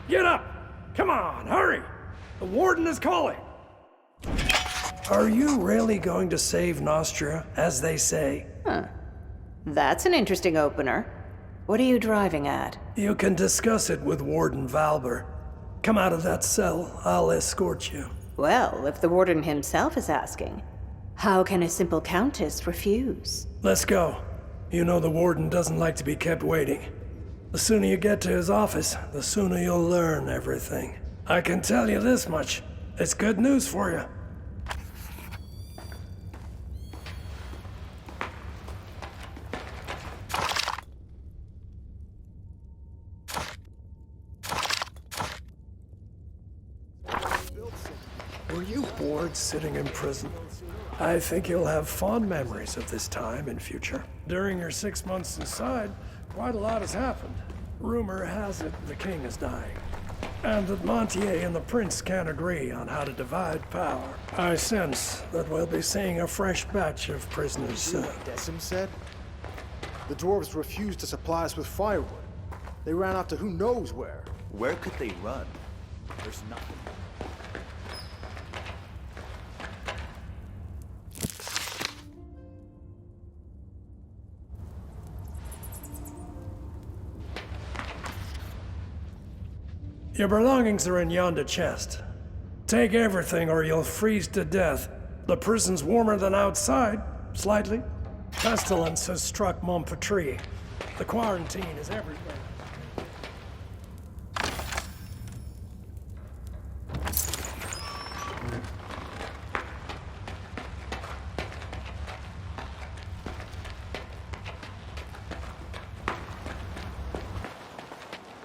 Get up! Come on, hurry! The warden is calling! Are you really going to save Nostria, as they say? That's an interesting opener. What are you driving at? You can discuss it with Warden Valber. Come out of that cell, I'll escort you. Well, if the warden himself is asking, how can a simple countess refuse? Let's go. You know the warden doesn't like to be kept waiting. The sooner you get to his office, the sooner you'll learn everything. I can tell you this much. It's good news for you. Were you bored sitting in prison? I think you'll have fond memories of this time in future. During your 6 months inside, quite a lot has happened. Rumor has it the king is dying, and that Montier and the prince can't agree on how to divide power. I sense that we'll be seeing a fresh batch of prisoners soon. Decim said? The dwarves refused to supply us with firewood. They ran off to who knows where. Where could they run? There's nothing. Your belongings are in yonder chest. Take everything or you'll freeze to death. The prison's warmer than outside, slightly. Pestilence has struck Montpetrie. The quarantine is everywhere.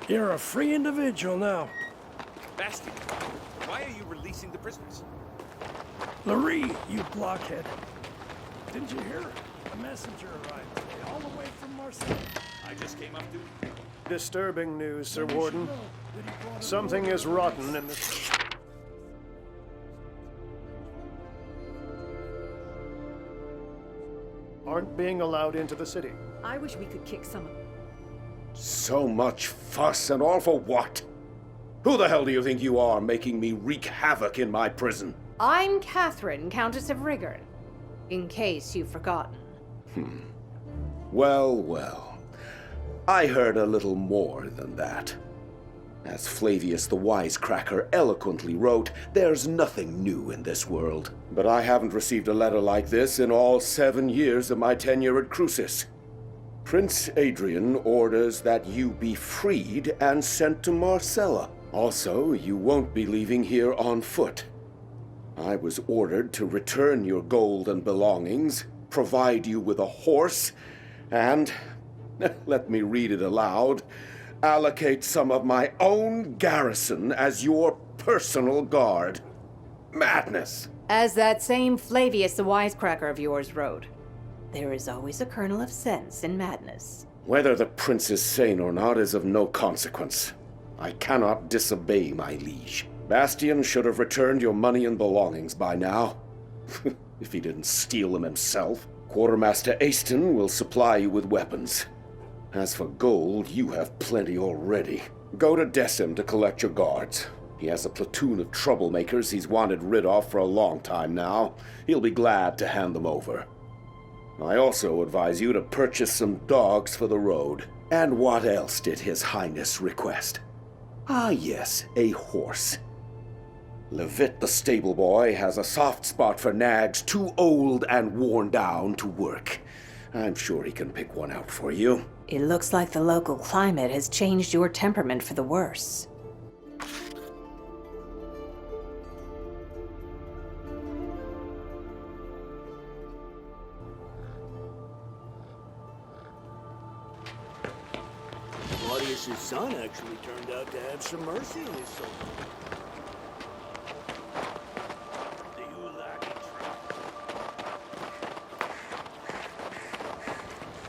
You're a free individual now. Bastion, why are you releasing the prisoners? Larry, you blockhead. Didn't you hear? A messenger arrived today, all the way from Marseille. I just came up to... Disturbing news, Sir Warden. Something is rotten in the... aren't being allowed into the city. I wish we could kick some of them. So much fuss, and all for what? Who the hell do you think you are, making me wreak havoc in my prison? I'm Katharine, Countess of Rigern, in case you've forgotten. Well, well. I heard a little more than that. As Flavius the Wisecracker eloquently wrote, there's nothing new in this world. But I haven't received a letter like this in all 7 years of my tenure at Crucis. Prince Adrian orders that you be freed and sent to Marcella. Also, you won't be leaving here on foot. I was ordered to return your gold and belongings, provide you with a horse, and, let me read it aloud, allocate some of my own garrison as your personal guard. Madness! As that same Flavius the Wisecracker of yours wrote, there is always a kernel of sense in madness. Whether the prince is sane or not is of no consequence. I cannot disobey my liege. Bastion should have returned your money and belongings by now. If he didn't steal them himself. Quartermaster Aston will supply you with weapons. As for gold, you have plenty already. Go to Decim to collect your guards. He has a platoon of troublemakers he's wanted rid of for a long time now. He'll be glad to hand them over. I also advise you to purchase some dogs for the road. And what else did His Highness request? Ah yes, a horse. Levitt the stable boy has a soft spot for nags too old and worn down to work. I'm sure he can pick one out for you. It looks like the local climate has changed your temperament for the worse. Claudius's son actually turned out to have some mercy in his soul. Do you like it,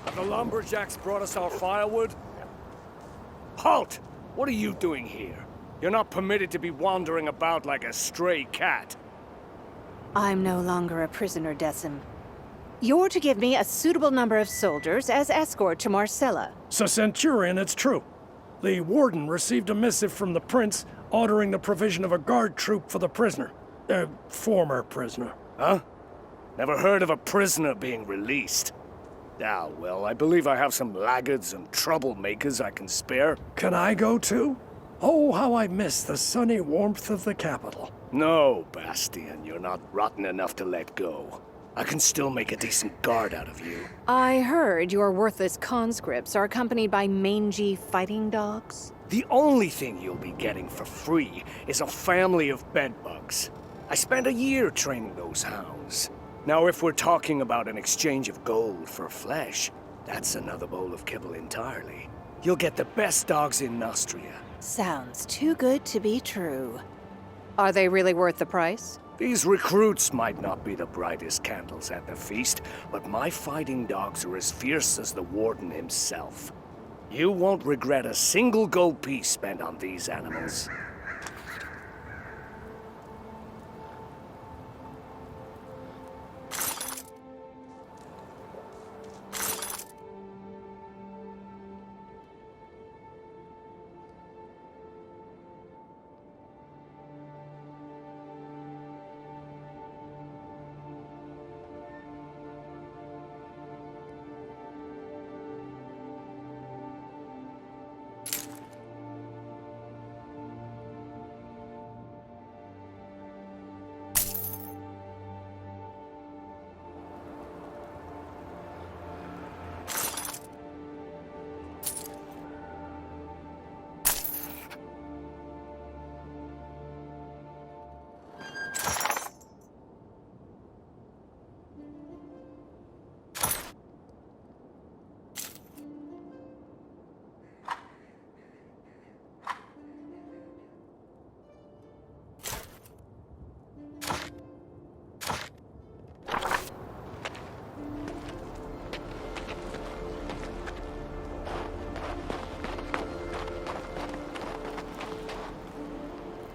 Have the lumberjacks brought us our firewood? Halt! What are you doing here? You're not permitted to be wandering about like a stray cat. I'm no longer a prisoner, Decim. You're to give me a suitable number of soldiers as escort to Marcella. So Centurion, it's true. The warden received a missive from the prince ordering the provision of a guard troop for the prisoner. Former prisoner. Huh? Never heard of a prisoner being released. Ah, well, I believe I have some laggards and troublemakers I can spare. Can I go too? Oh, how I miss the sunny warmth of the capital. No, Bastian, you're not rotten enough to let go. I can still make a decent guard out of you. I heard your worthless conscripts are accompanied by mangy fighting dogs. The only thing you'll be getting for free is a family of bedbugs. I spent a year training those hounds. Now, if we're talking about an exchange of gold for flesh, that's another bowl of kibble entirely. You'll get the best dogs in Nostria. Sounds too good to be true. Are they really worth the price? These recruits might not be the brightest candles at the feast, but my fighting dogs are as fierce as the warden himself. You won't regret a single gold piece spent on these animals.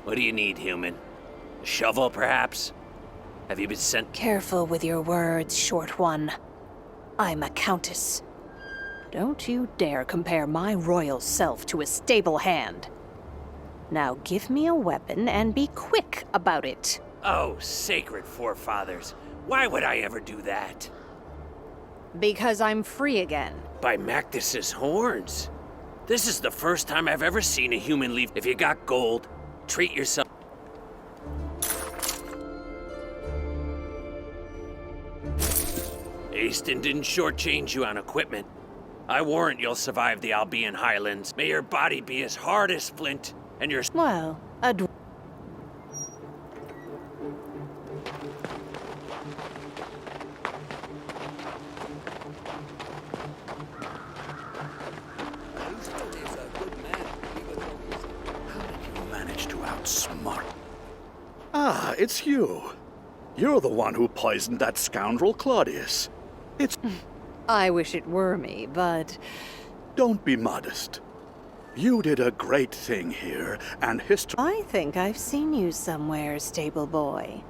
What do you need, human? A shovel, perhaps? Have you been sent? Careful with your words, short one. I'm a countess. Don't you dare compare my royal self to a stable hand. Now give me a weapon and be quick about it. Oh, sacred forefathers. Why would I ever do that? Because I'm free again. By Mactus's horns. This is the first time I've ever seen a human leave. If you got gold, treat yourself. Easton didn't shortchange you on equipment. I warrant you'll survive the Albion Highlands. May your body be as hard as flint, and your... Well, Smart. Ah, it's you. You're the one who poisoned that scoundrel Claudius. It's... I wish it were me, but... Don't be modest. You did a great thing here, and history... I think I've seen you somewhere, stable boy.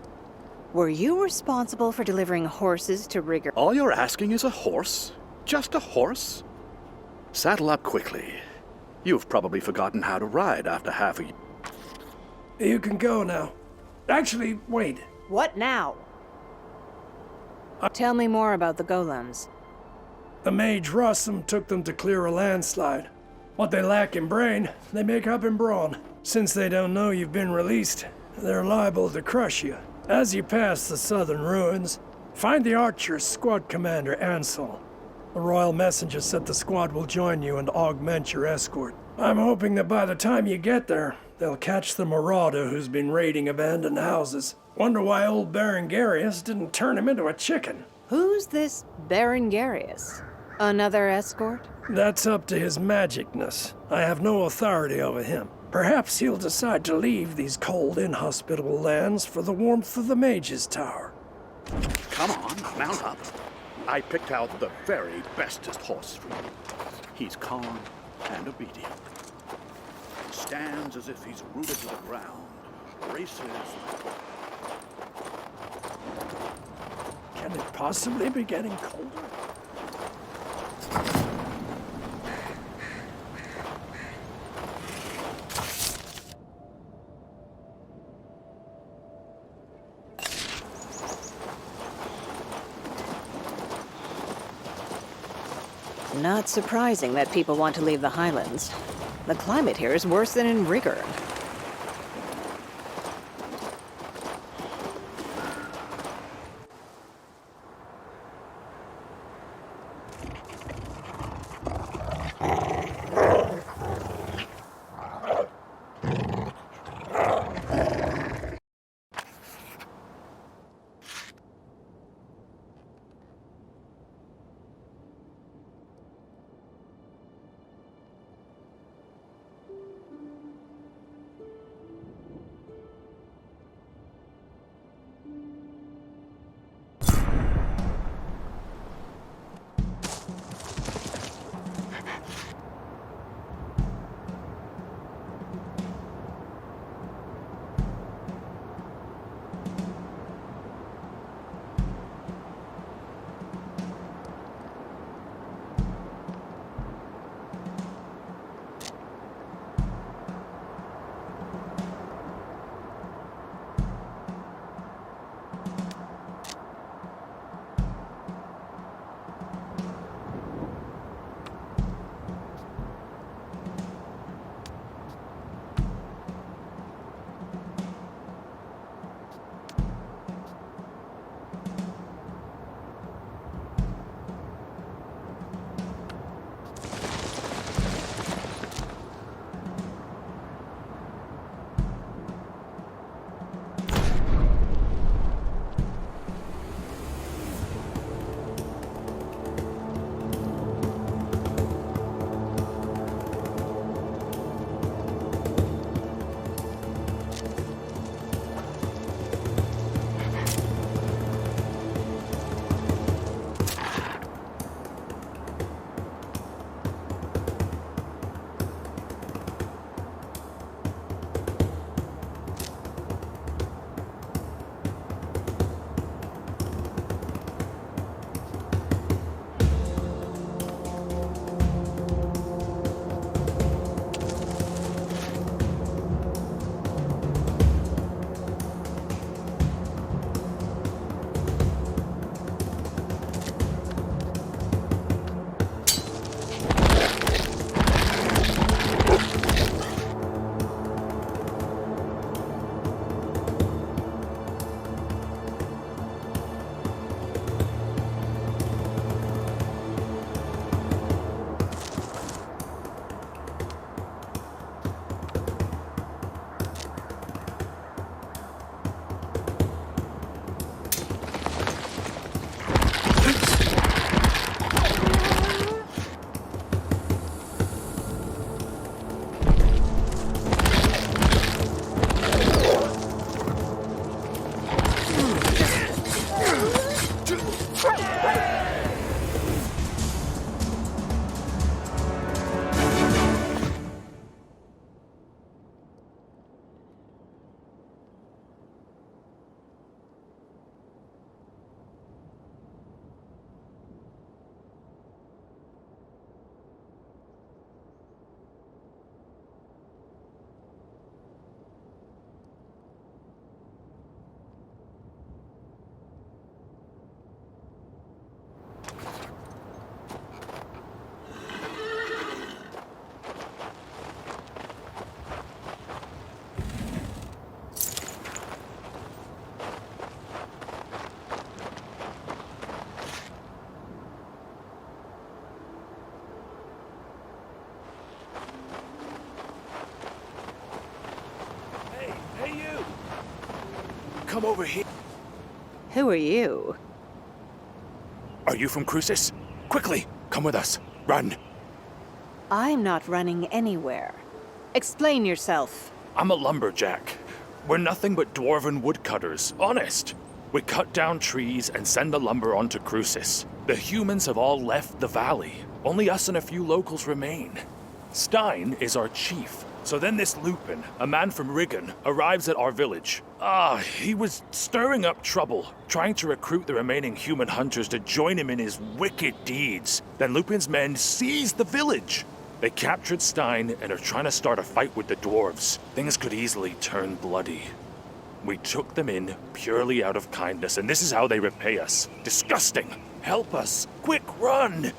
Were you responsible for delivering horses to Rigger? All you're asking is a horse? Just a horse? Saddle up quickly. You've probably forgotten how to ride after half a year. You can go now. Actually, wait. What now? Tell me more about the golems. The mage Rossum took them to clear a landslide. What they lack in brain, they make up in brawn. Since they don't know you've been released, they're liable to crush you. As you pass the southern ruins, find the Archer's squad commander, Ansel. The royal messenger said the squad will join you and augment your escort. I'm hoping that by the time you get there, they'll catch the marauder who's been raiding abandoned houses. Wonder why old Baron Garius didn't turn him into a chicken. Who's this Baron Garius? Another escort? That's up to his magicness. I have no authority over him. Perhaps he'll decide to leave these cold, inhospitable lands for the warmth of the Mage's Tower. Come on, mount up. I picked out the very bestest horse for you. He's calm and obedient. Stands as if he's rooted to the ground. Races like... Can it possibly be getting colder? Not surprising that people want to leave the Highlands. The climate here is worse than in Rigor. Come over here. Who are you? Are you from Crucis? Quickly, come with us. Run. I'm not running anywhere. Explain yourself. I'm a lumberjack. We're nothing but dwarven woodcutters, honest. We cut down trees and send the lumber onto Crucis. The humans have all left the valley. Only us and a few locals remain. Stein is our chief. So then this Lupin, a man from Rigon, arrives at our village. He was stirring up trouble, trying to recruit the remaining human hunters to join him in his wicked deeds. Then Lupin's men seized the village. They captured Stein and are trying to start a fight with the dwarves. Things could easily turn bloody. We took them in purely out of kindness, and this is how they repay us. Disgusting! Help us! Quick, run!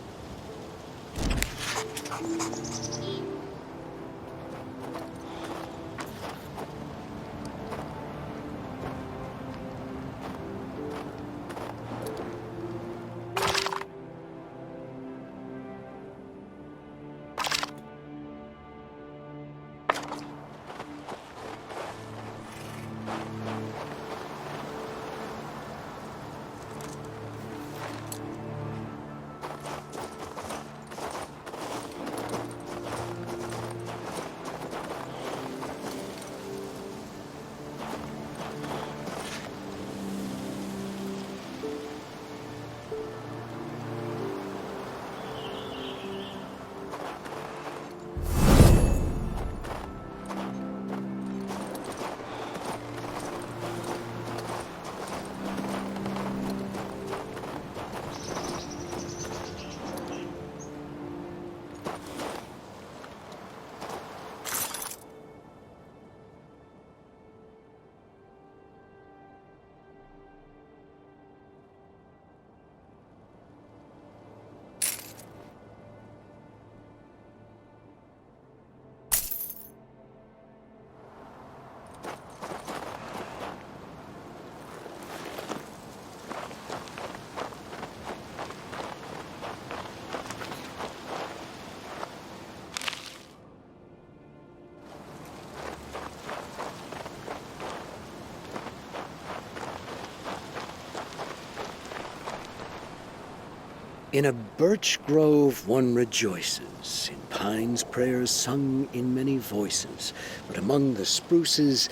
In a birch grove one rejoices, in pines prayers sung in many voices, but among the spruces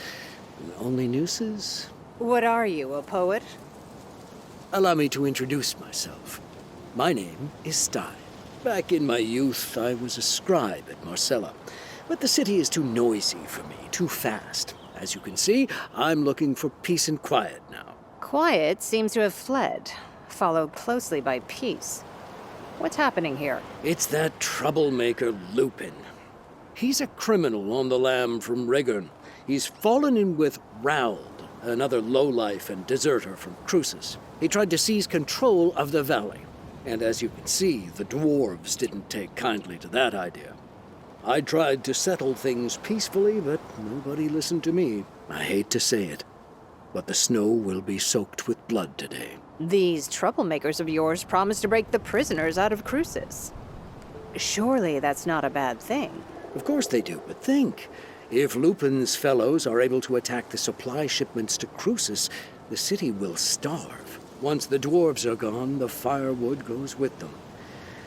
only nooses. What are you, a poet? Allow me to introduce myself. My name is Stein. Back in my youth, I was a scribe at Marcella, but the city is too noisy for me, too fast. As you can see, I'm looking for peace and quiet now. Quiet seems to have fled, followed closely by peace. What's happening here? It's that troublemaker Lupin. He's a criminal on the lam from Regern. He's fallen in with Raould, another lowlife and deserter from Cruces. He tried to seize control of the valley, and as you can see, the dwarves didn't take kindly to that idea. I tried to settle things peacefully, but nobody listened to me. I hate to say it, but the snow will be soaked with blood today. These troublemakers of yours promised to break the prisoners out of Cruces. Surely that's not a bad thing. Of course they do, but think. If Lupin's fellows are able to attack the supply shipments to Cruces, the city will starve. Once the dwarves are gone, the firewood goes with them.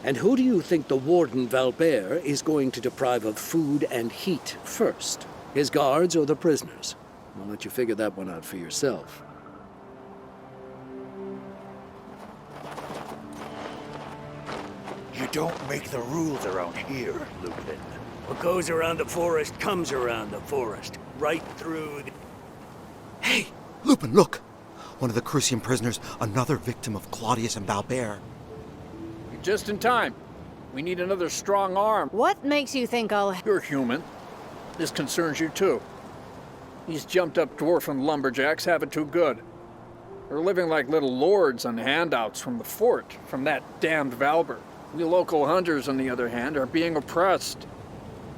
And who do you think the warden Valbert is going to deprive of food and heat first? His guards or the prisoners? I'll let you figure that one out for yourself. You don't make the rules around here, Lupin. What goes around the forest comes around the forest. Right through the... Hey, Lupin, look! One of the Crucian prisoners, another victim of Claudius and Valbert. You're just in time. We need another strong arm. What makes you think I'll... You're human. This concerns you too. These jumped-up dwarfen lumberjacks have it too good. They're living like little lords on handouts from the fort, from that damned Valbert. We local hunters, on the other hand, are being oppressed.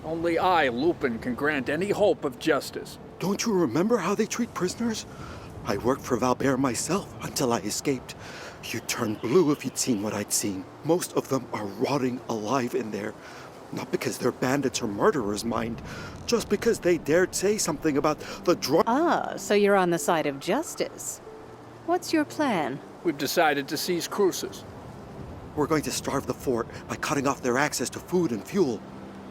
Only I, Lupin, can grant any hope of justice. Don't you remember how they treat prisoners? I worked for Valbert myself until I escaped. You'd turn blue if you'd seen what I'd seen. Most of them are rotting alive in there. Not because they're bandits or murderers, mind. Just because they dared say something about the drug... Ah, so you're on the side of justice. What's your plan? We've decided to seize Cruces. We're going to starve the fort by cutting off their access to food and fuel.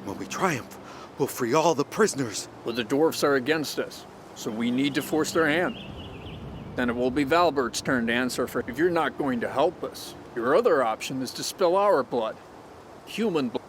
When we triumph, we'll free all the prisoners. But the dwarfs are against us, so we need to force their hand. Then it will be Valbert's turn to answer for if you're not going to help us. Your other option is to spill our blood. Human blood.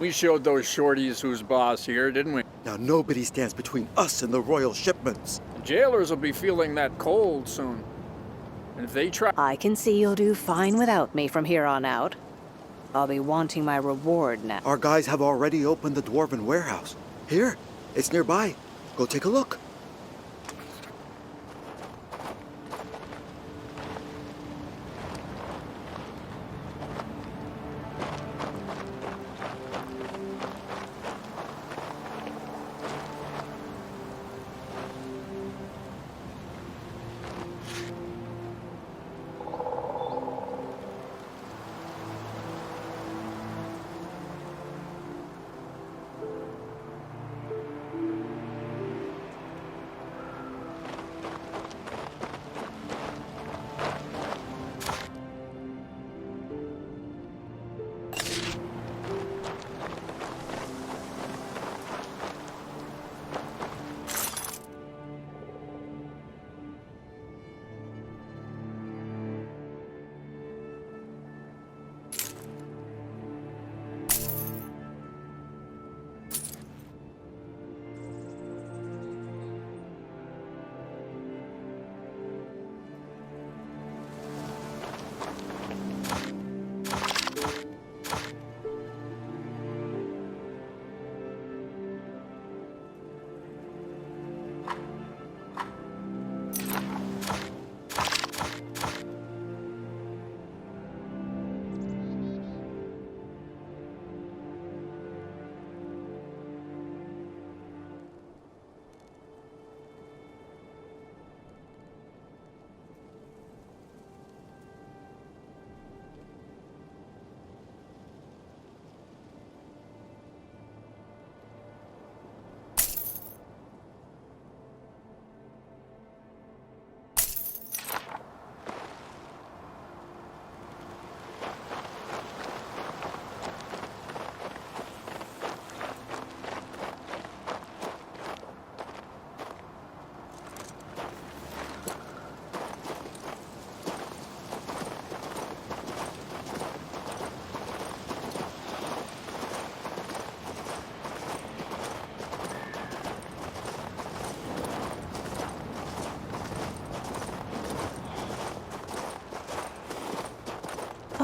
We showed those shorties who's boss here, didn't we? Now nobody stands between us and the royal shipments. The jailers will be feeling that cold soon. And if they try... I can see you'll do fine without me from here on out. I'll be wanting my reward now. Our guys have already opened the dwarven warehouse. Here, it's nearby. Go take a look.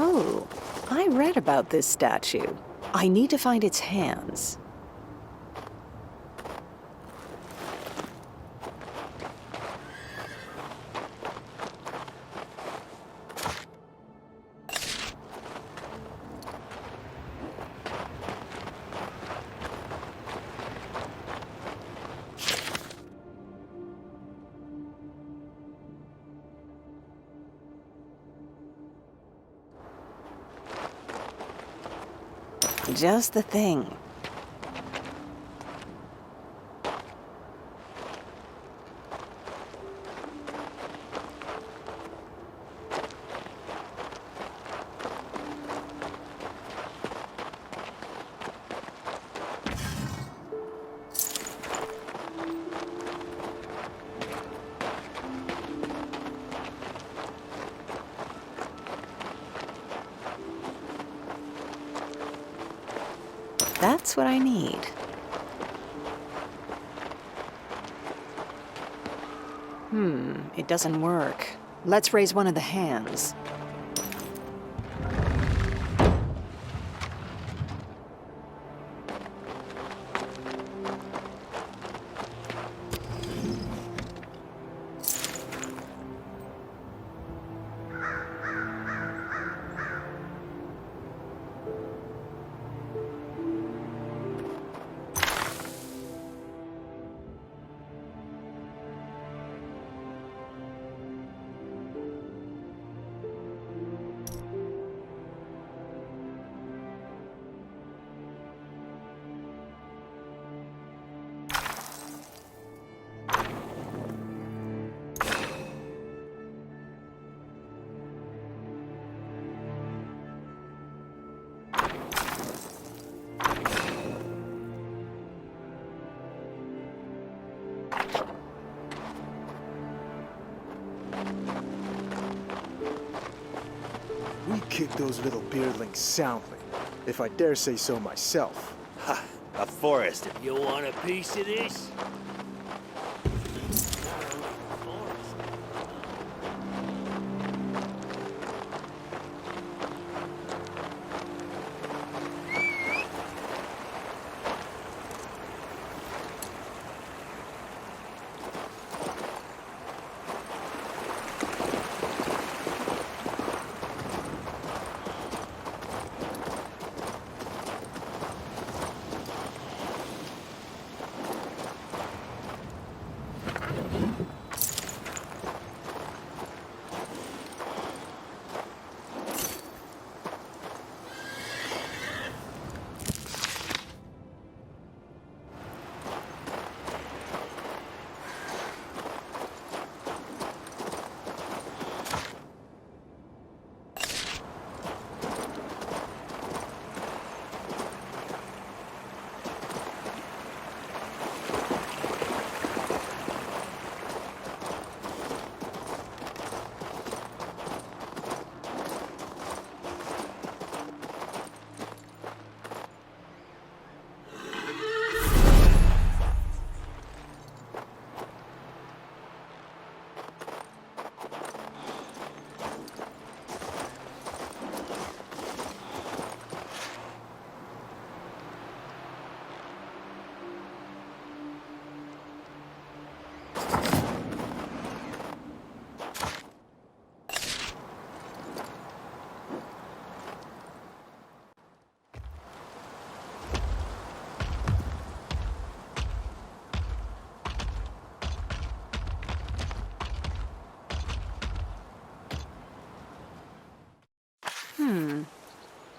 Oh, I read about this statue. I need to find its hands. Just the thing. That's what I need. It doesn't work. Let's raise one of the hands. We kicked those little beardlings soundly, if I dare say so myself. Ha! A forest. You want a piece of this?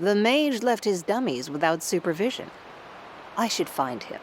The mage left his dummies without supervision. I should find him.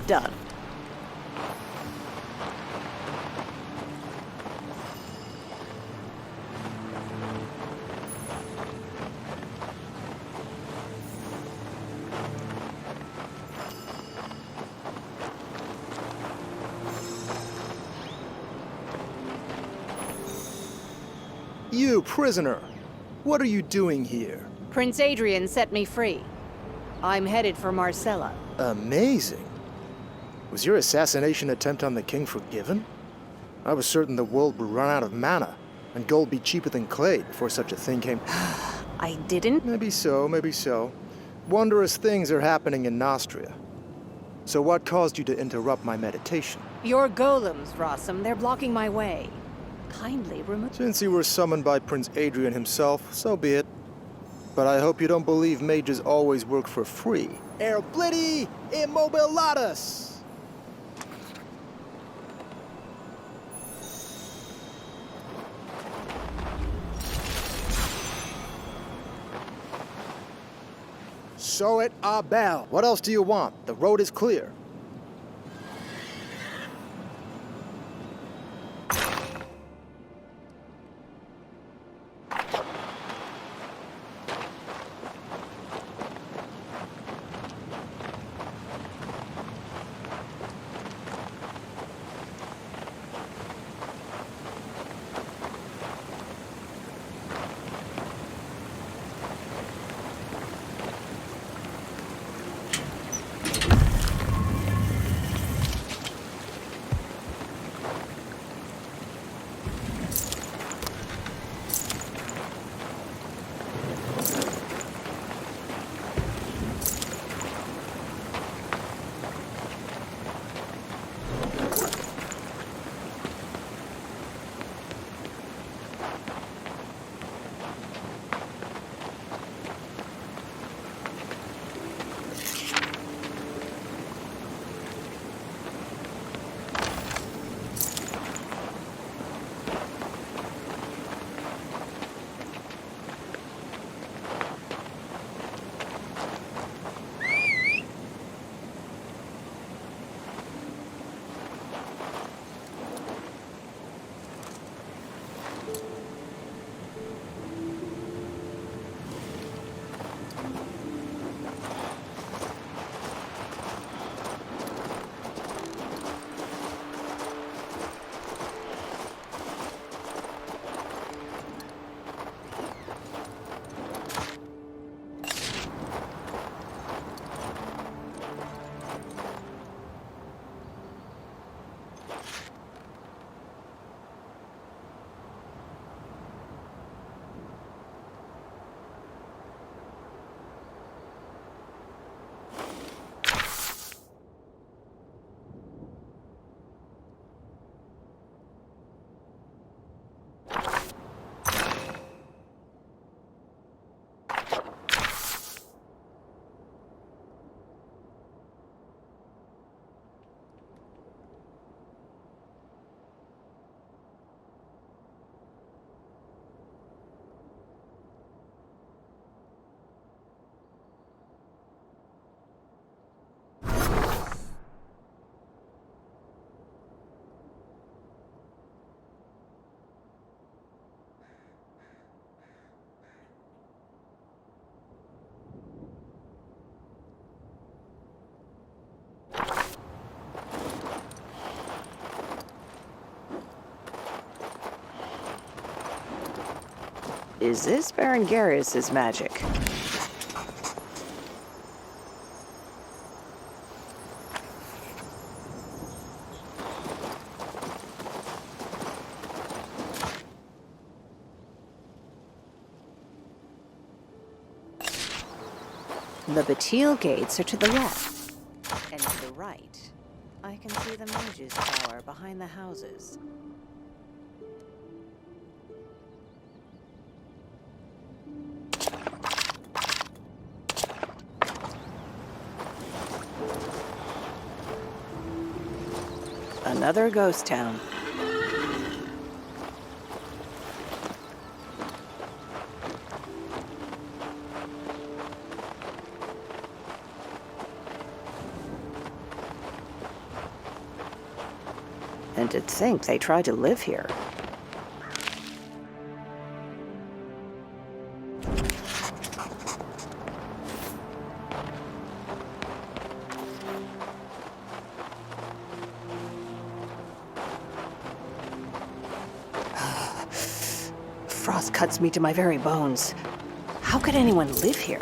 Done. You, prisoner! What are you doing here? Prince Adrian set me free. I'm headed for Marcella. Amazing. Was your assassination attempt on the king forgiven? I was certain the world would run out of mana, and gold be cheaper than clay before such a thing came. I didn't? Maybe so, maybe so. Wondrous things are happening in Nostria. So what caused you to interrupt my meditation? Your golems, Rossum, they're blocking my way. Kindly remove... Since you were summoned by Prince Adrian himself, so be it. But I hope you don't believe mages always work for free. Erblidi immobilatus! Soit Abel. What else do you want? The road is clear. Is this Baron Garrus's magic? The Batil gates are to the left, and to the right. I can see the mage's tower behind the houses. Another ghost town. And to think they tried to live here. loss cuts me to my very bones. How could anyone live here?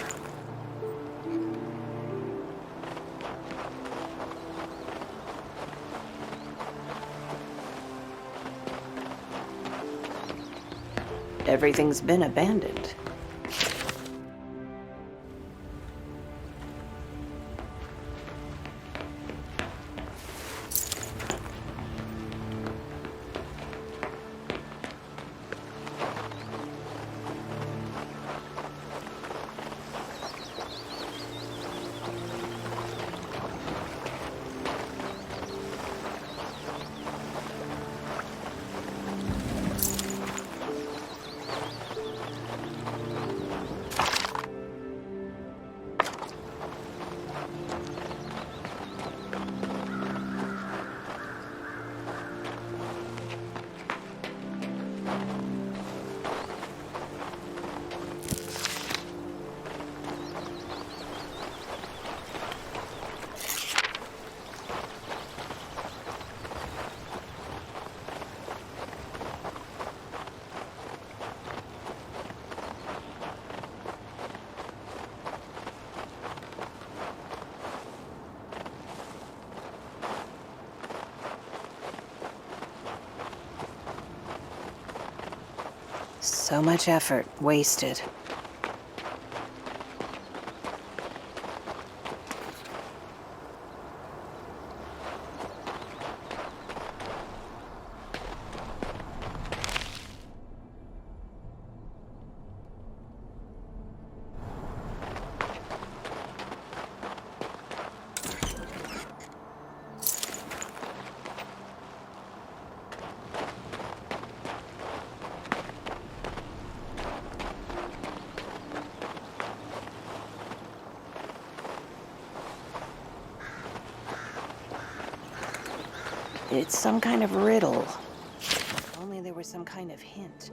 Everything's been abandoned. So much effort wasted. It's some kind of riddle. If only there was some kind of hint.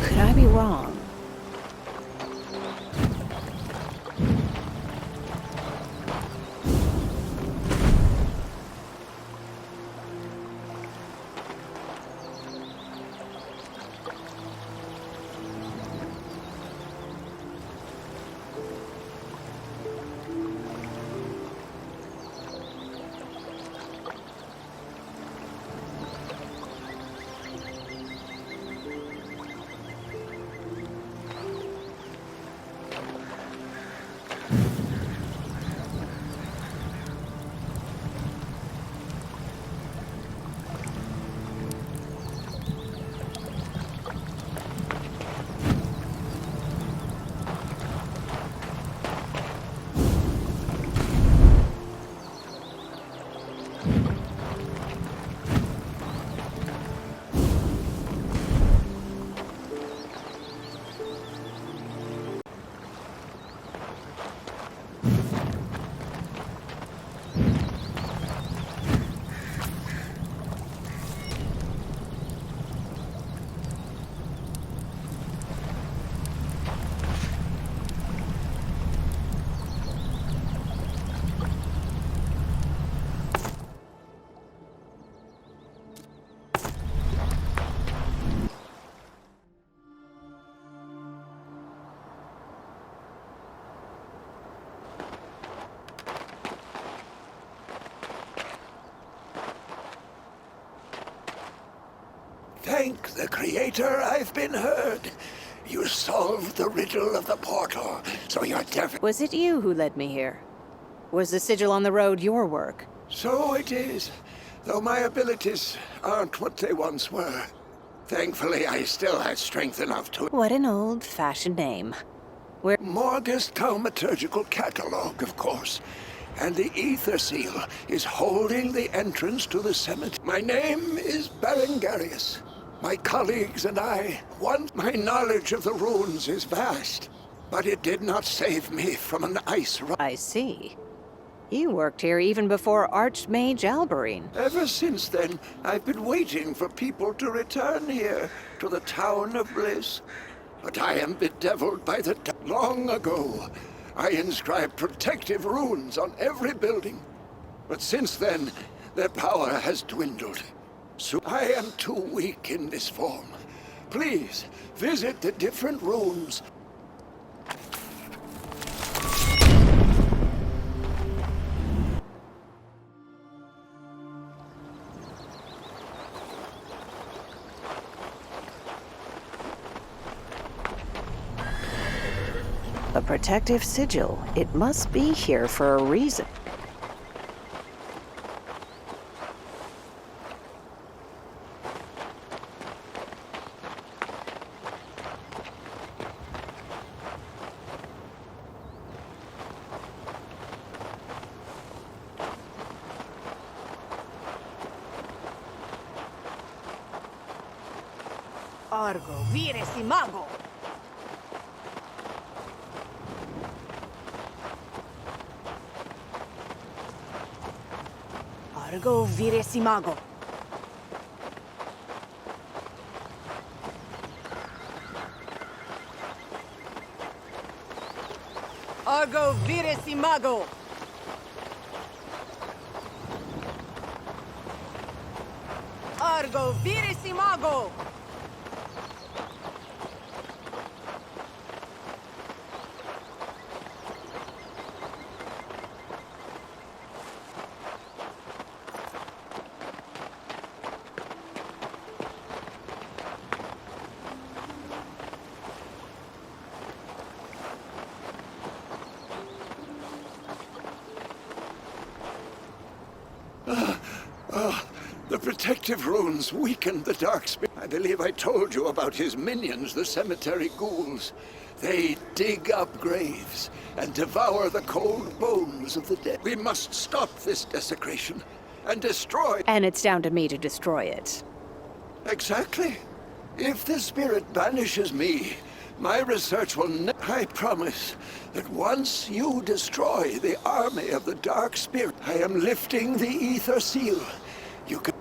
Could I be wrong? Thank the Creator I've been heard. You solved the riddle of the portal, so you're definitely... Was it you who led me here? Was the sigil on the road your work? So it is, though my abilities aren't what they once were. Thankfully, I still had strength enough to... What an old-fashioned name. Where... Morgus Thaumaturgical Catalog, of course. And the Ether Seal is holding the entrance to the cemetery. My name is Berengarius. My colleagues and I, my knowledge of the runes is vast, but it did not save me from an ice run. I see. You worked here even before Archmage Alberine. Ever since then, I've been waiting for people to return here, to the Town of Bliss. But I am bedeviled by the... Long ago, I inscribed protective runes on every building. But since then, their power has dwindled. So I am too weak in this form. Please, visit the different rooms. A protective sigil. It must be here for a reason. Argo, vire si mago! Argo, vire si mago! Argo, vire si mago! Argo, vire si mago! The protective runes weakened the dark spirit. I believe I told you about his minions, the cemetery ghouls. They dig up graves and devour the cold bones of the dead. We must stop this desecration and destroy... And it's down to me to destroy it. Exactly. If the spirit banishes me, my research will I promise that once you destroy the army of the dark spirit, I am lifting the Ether Seal. You can...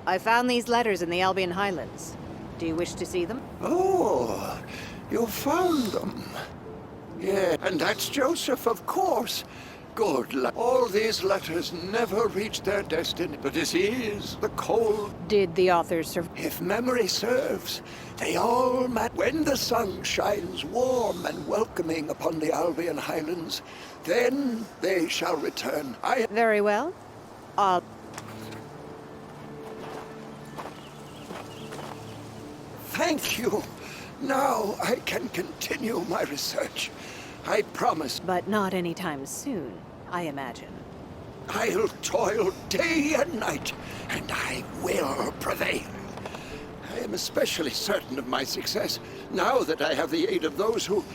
I found these letters in the Albion Highlands. Do you wish to see them? Oh, you found them. Yeah, and that's Joseph, of course. Good luck. All these letters never reached their destiny, but disease, the cold. Did the authors survive? If memory serves, they all met when the sun shines warm and welcoming upon the Albion Highlands. Then they shall return. Very well. I'll... Thank you. Now I can continue my research. I promise. But not anytime soon, I imagine. I'll toil day and night, and I will prevail. I am especially certain of my success now that I have the aid of those who,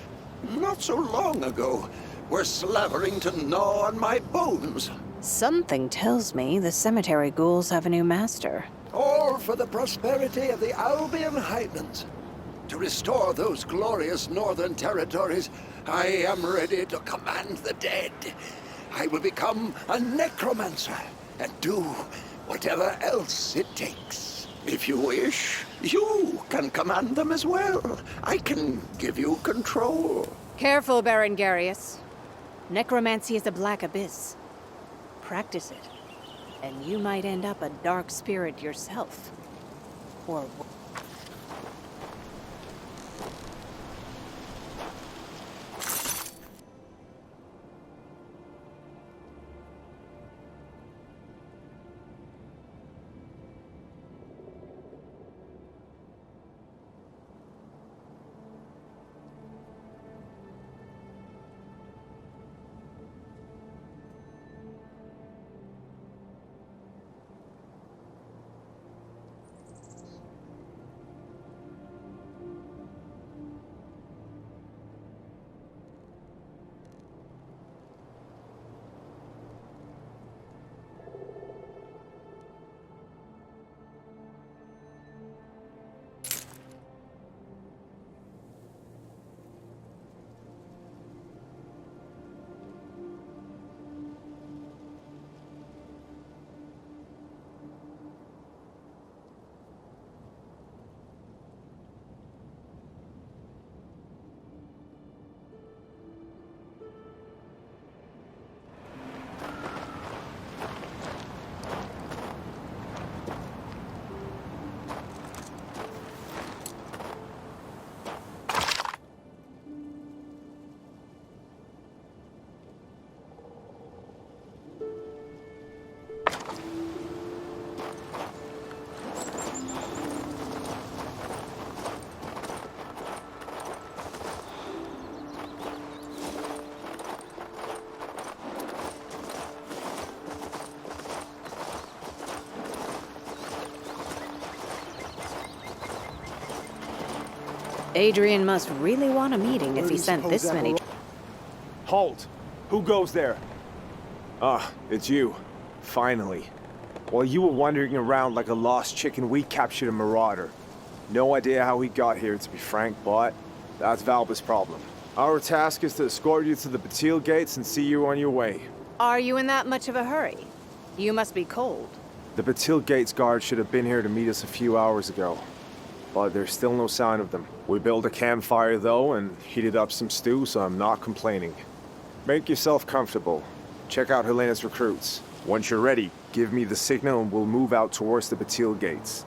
not so long ago, were slavering to gnaw on my bones. Something tells me the cemetery ghouls have a new master. All for the prosperity of the Albion Highlands. To restore those glorious northern territories, I am ready to command the dead. I will become a necromancer and do whatever else it takes. If you wish, you can command them as well. I can give you control. Careful, Baron Garius. Necromancy is a black abyss. Practice it, and you might end up a dark spirit yourself. Or... Adrian must really want a meeting if he sent this many... Halt! Who goes there? Ah, it's you. Finally. While you were wandering around like a lost chicken, we captured a marauder. No idea how he got here, to be frank, but that's Valba's problem. Our task is to escort you to the Bastille gates and see you on your way. Are you in that much of a hurry? You must be cold. The Bastille gates guard should have been here to meet us a few hours ago, but there's still no sign of them. We built a campfire, though, and heated up some stew, so I'm not complaining. Make yourself comfortable. Check out Helena's recruits. Once you're ready, give me the signal and we'll move out towards the Bastille gates.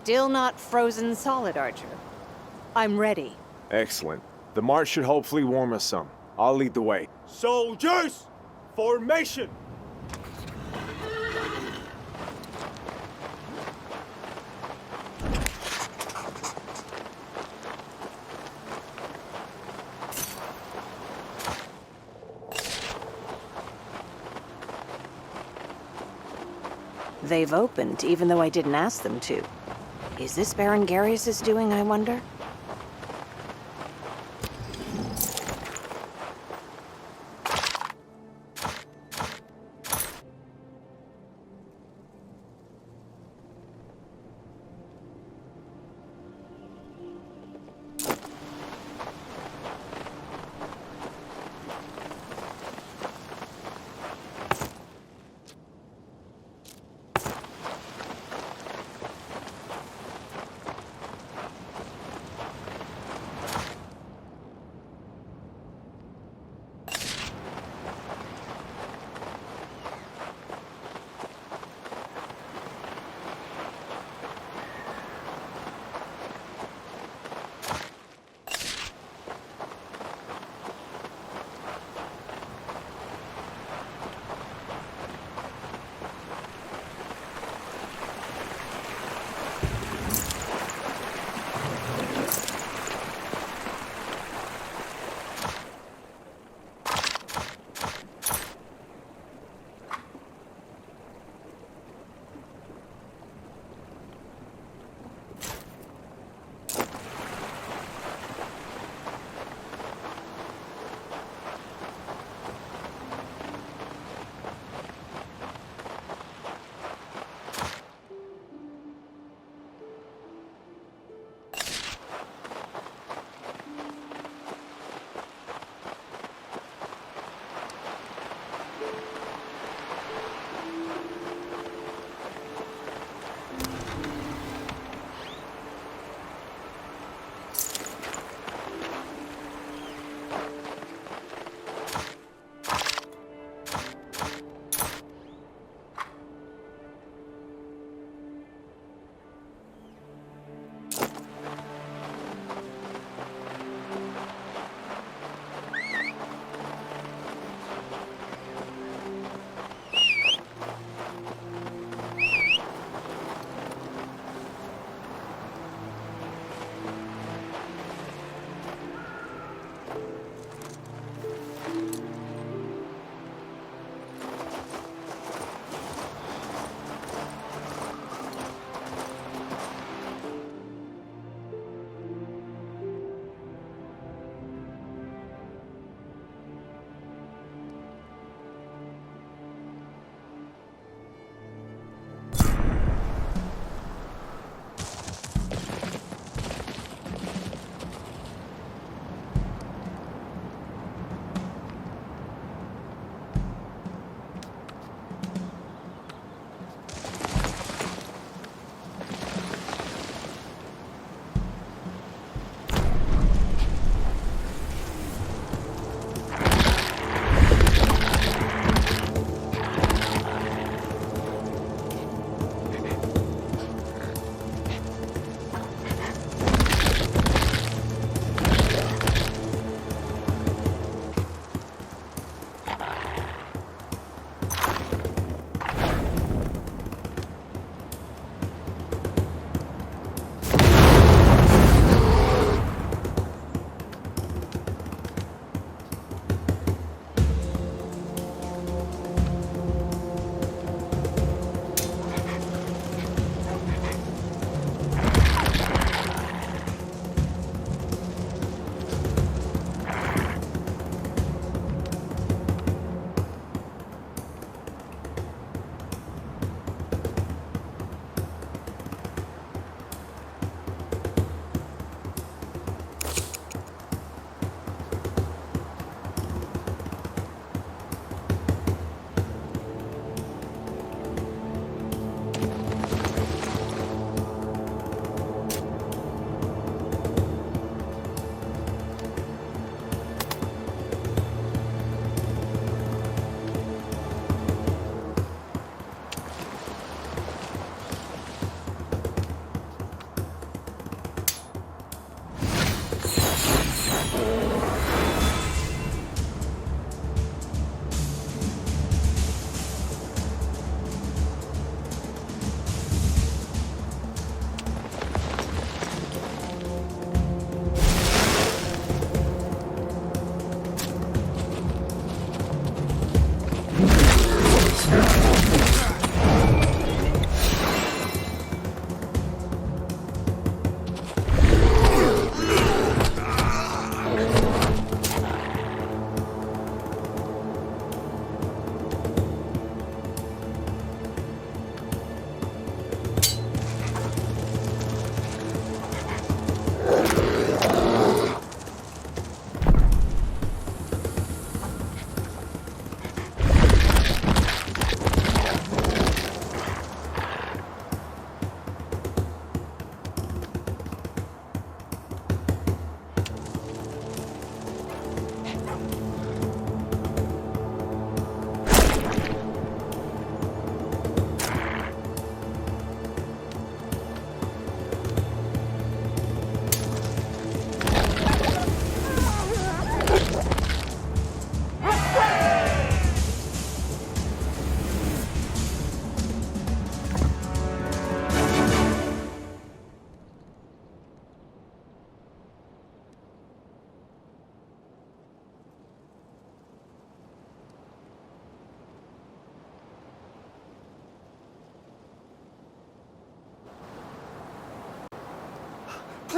Still not frozen solid, Archer. I'm ready. Excellent. The march should hopefully warm us some. I'll lead the way. Soldiers! Formation! They've opened, even though I didn't ask them to. Is this Baron Garius' doing, I wonder?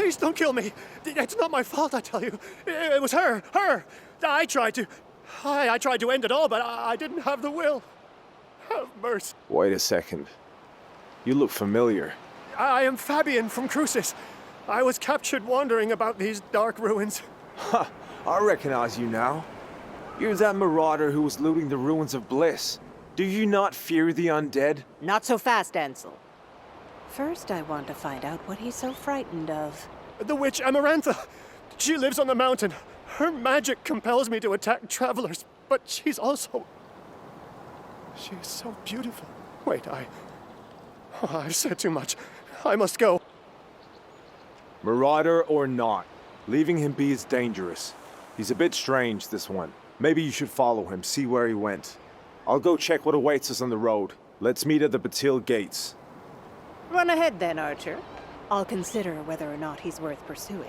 Please don't kill me. It's not my fault, I tell you. It was her. I tried to end it all, but I didn't have the will. Have mercy. Wait a second. You look familiar. I am Fabian from Crucis. I was captured wandering about these dark ruins. Ha! I recognize you now. You're that marauder who was looting the ruins of Bliss. Do you not fear the undead? Not so fast, Ansel. First, I want to find out what he's so frightened of. The witch Amarantha. She lives on the mountain. Her magic compels me to attack travelers, but she's also... She is so beautiful. Wait, I've said too much. I must go. Marauder or not, leaving him be is dangerous. He's a bit strange, this one. Maybe you should follow him, see where he went. I'll go check what awaits us on the road. Let's meet at the Batil gates. Run ahead then, Archer. I'll consider whether or not he's worth pursuing.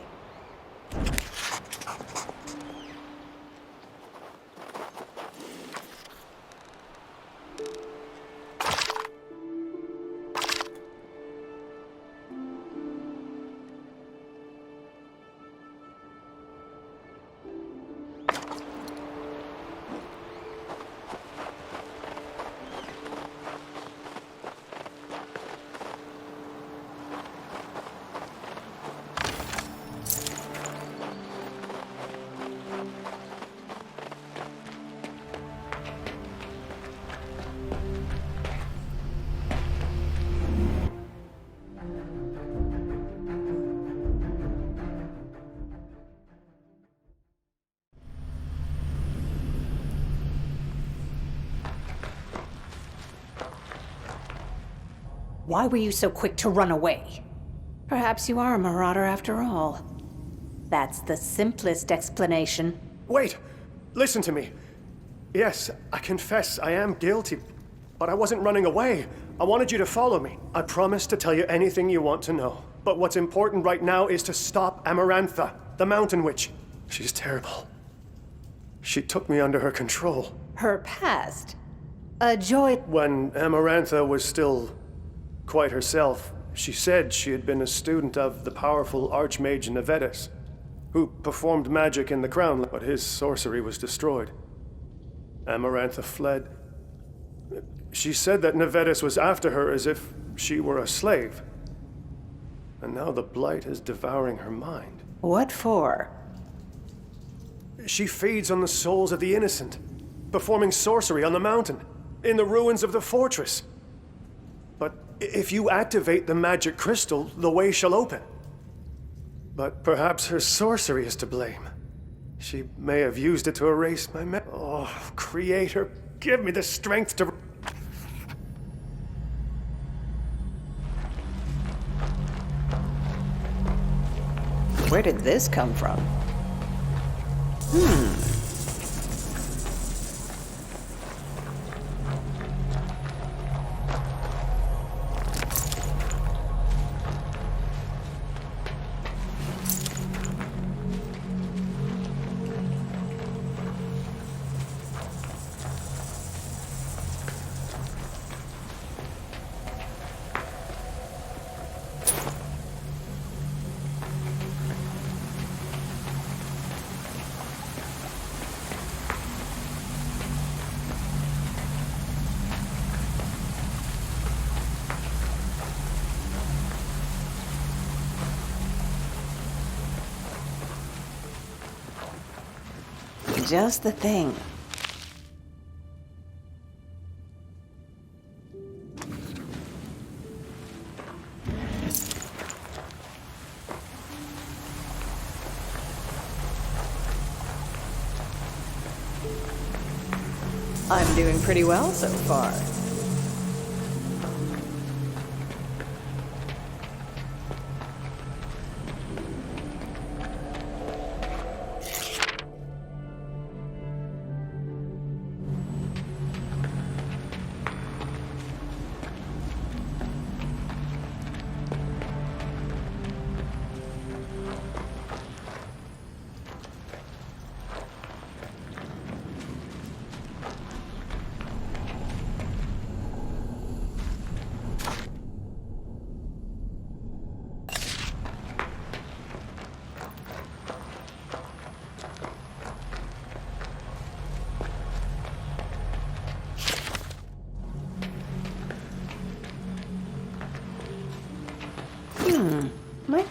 Why were you so quick to run away? Perhaps you are a marauder after all. That's the simplest explanation. Wait! Listen to me. Yes, I confess I am guilty, but I wasn't running away. I wanted you to follow me. I promise to tell you anything you want to know. But what's important right now is to stop Amarantha, the Mountain Witch. She's terrible. She took me under her control. Her past? A joy... When Amarantha was still quite herself, she said she had been a student of the powerful Archmage Nevetus, who performed magic in the Crown, but his sorcery was destroyed. Amarantha fled. She said that Nevetus was after her as if she were a slave. And now the Blight is devouring her mind. What for? She feeds on the souls of the innocent, performing sorcery on the mountain, in the ruins of the fortress. But if you activate the magic crystal, the way shall open. But perhaps her sorcery is to blame. She may have used it to erase my Oh, Creator, give me the strength to... Where did this come from? Just the thing. I'm doing pretty well so far.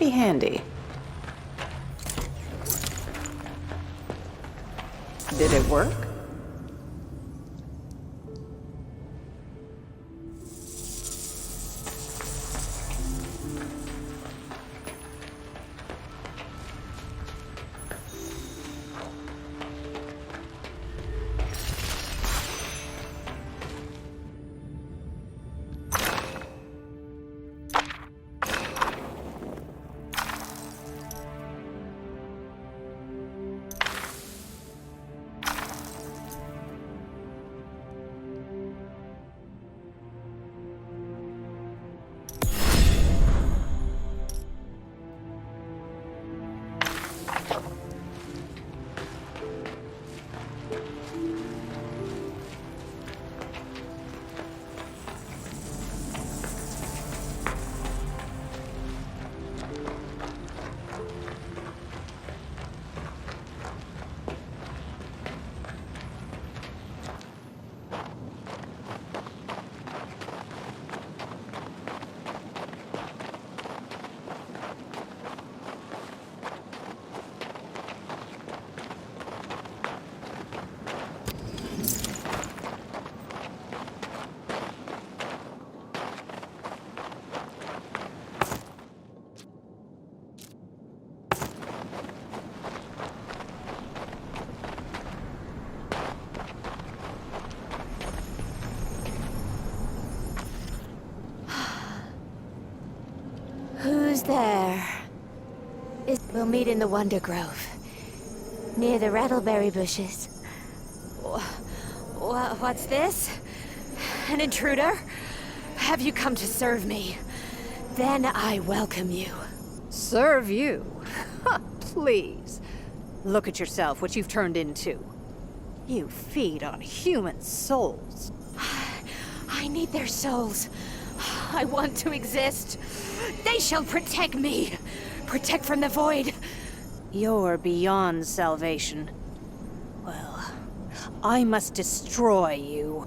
be handy. Did it work? Who's there? We'll meet in the Wonder Grove, near the rattleberry bushes. What's this? An intruder? Have you come to serve me? Then I welcome you. Serve you? Please. Look at yourself, what you've turned into. You feed on human souls. I need their souls. I want to exist. They shall protect me. Protect from the void. You're beyond salvation. Well, I must destroy you.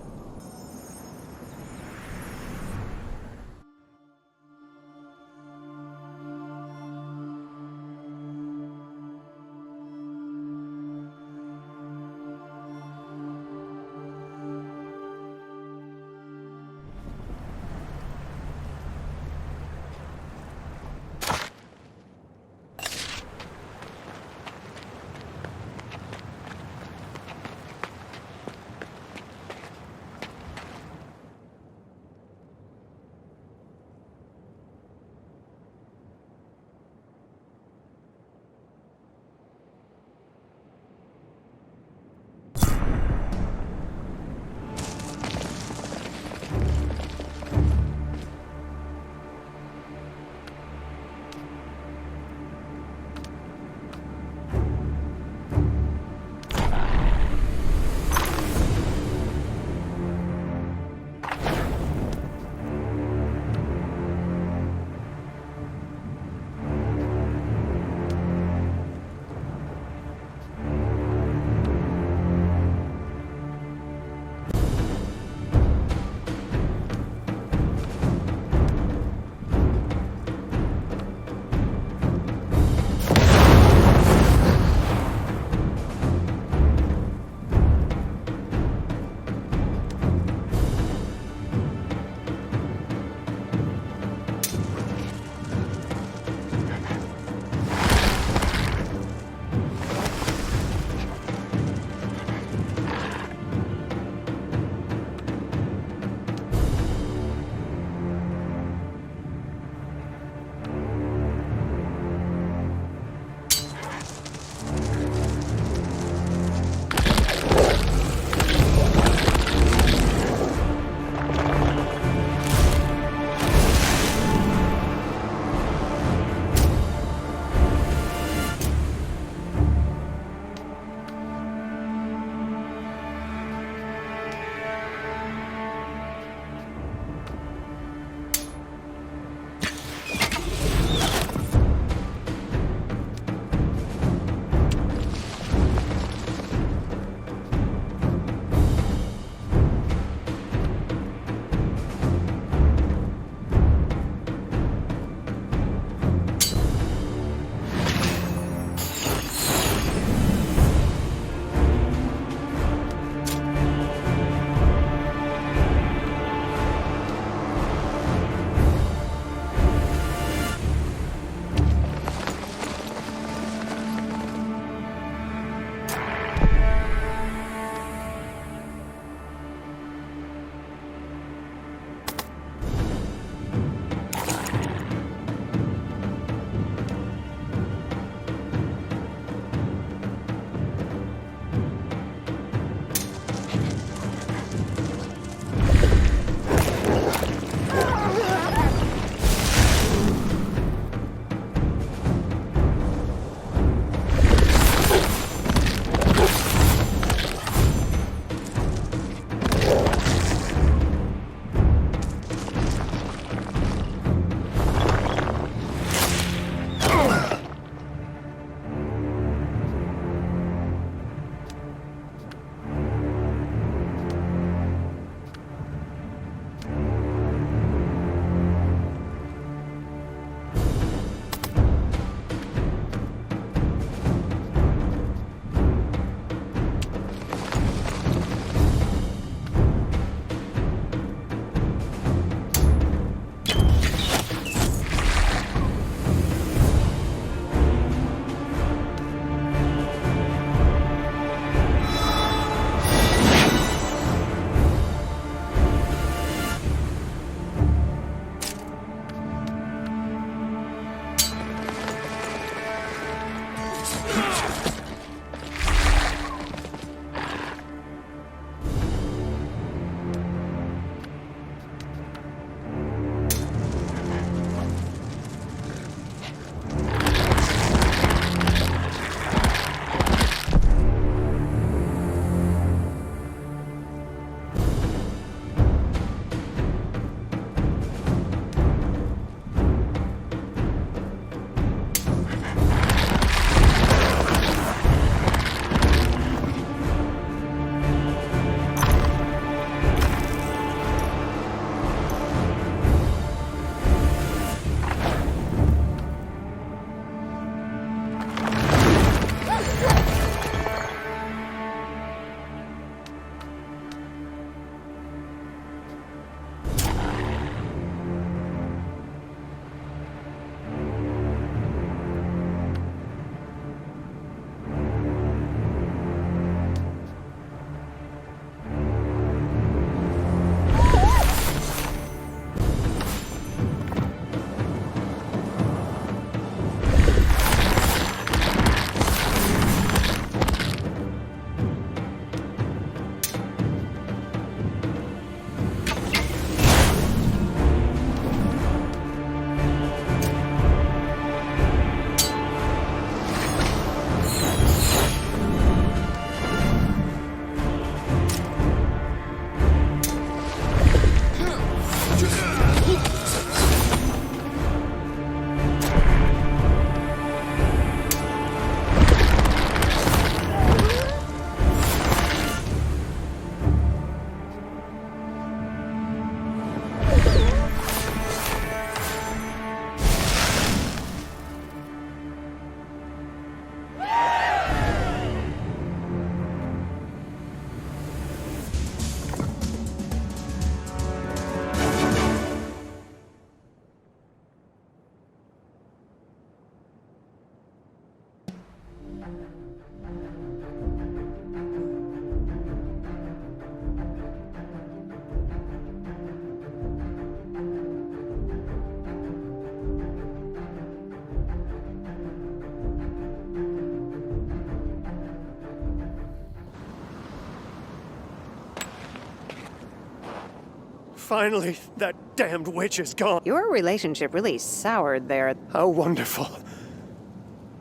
Finally, that damned witch is gone. Your relationship really soured there. How wonderful.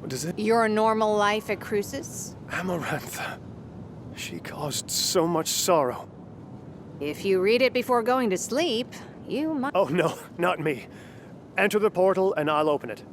What is it? Your normal life at Crucis? Amarantha. She caused so much sorrow. If you read it before going to sleep, you might... Oh, no, not me. Enter the portal and I'll open it.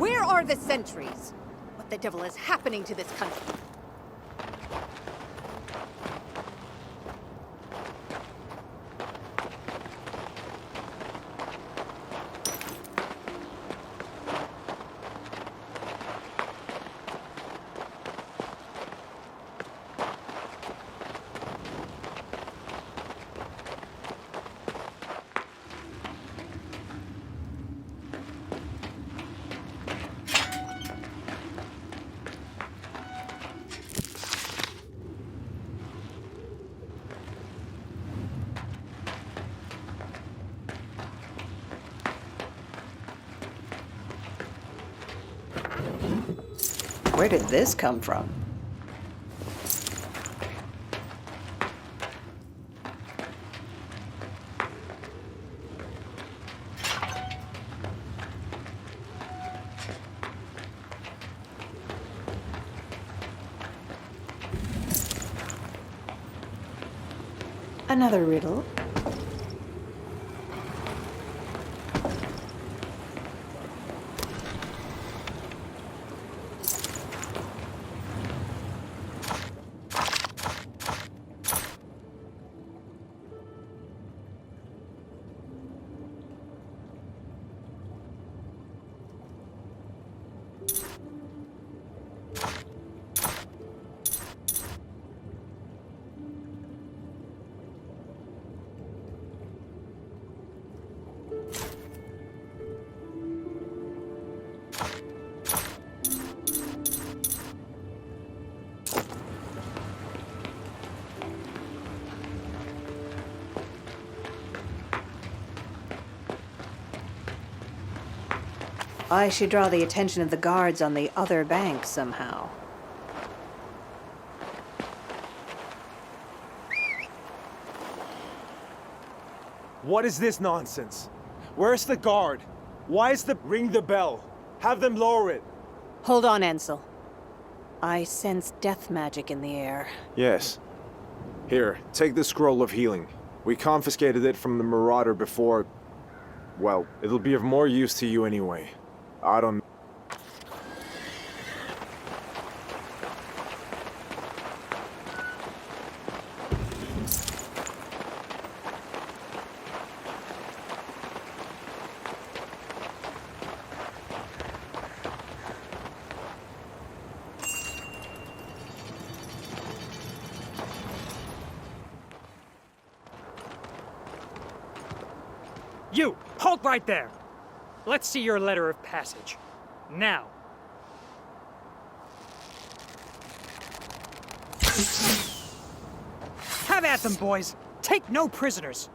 Where are the sentries? What the devil is happening to this country? Where did this come from? Another riddle? I should draw the attention of the guards on the other bank somehow. What is this nonsense? Where's the guard? Why is the... Ring the bell. Have them lower it. Hold on, Ansel. I sense death magic in the air. Yes. Here, take the scroll of healing. We confiscated it from the Marauder before... Well, it'll be of more use to you anyway. I don't... You! Halt right there! Let's see your letter of passage. Now. Have at them, boys! Take no prisoners!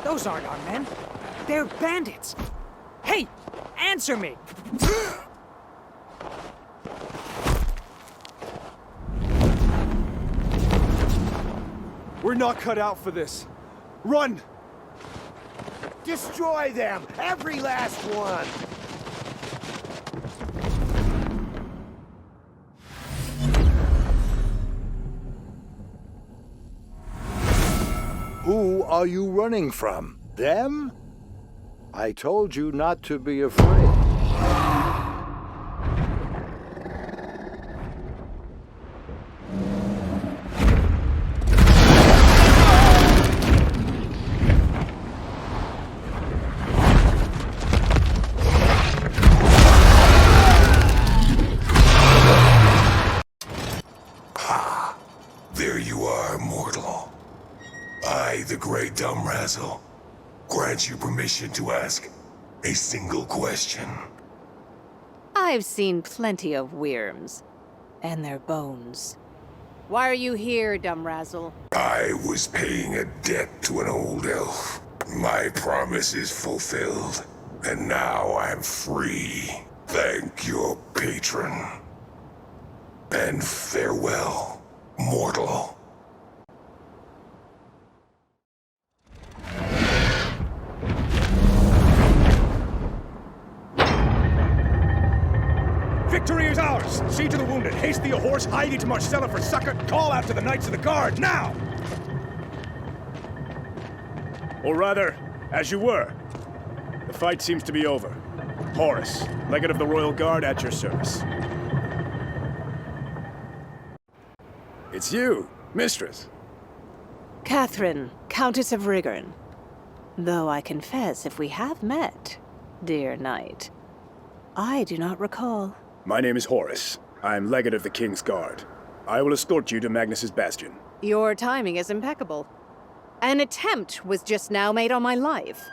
Those aren't our men. They're bandits. Hey, answer me! We're not cut out for this. Run! Destroy them! Every last one! Who are you running from? Them? I told you not to be afraid. There you are, mortal. I, the Great Dumbrazzle, grant you permission to ask a single question. I've seen plenty of Wyrms. And their bones. Why are you here, Dumbrazzle? I was paying a debt to an old elf. My promise is fulfilled, and now I'm free. Thank your patron. And farewell, mortal. Victory is ours! See to the wounded, haste thee a horse, hie thee to Marcella for succor, call out to the Knights of the Guard, now! Or rather, as you were. The fight seems to be over. Horace, Legate of the Royal Guard, at your service. It's you, Mistress. Katharine, Countess of Rigorn. Though I confess, if we have met, dear knight, I do not recall. My name is Horace. I'm legate of the King's Guard. I will escort you to Magnus's Bastion. Your timing is impeccable. An attempt was just now made on my life.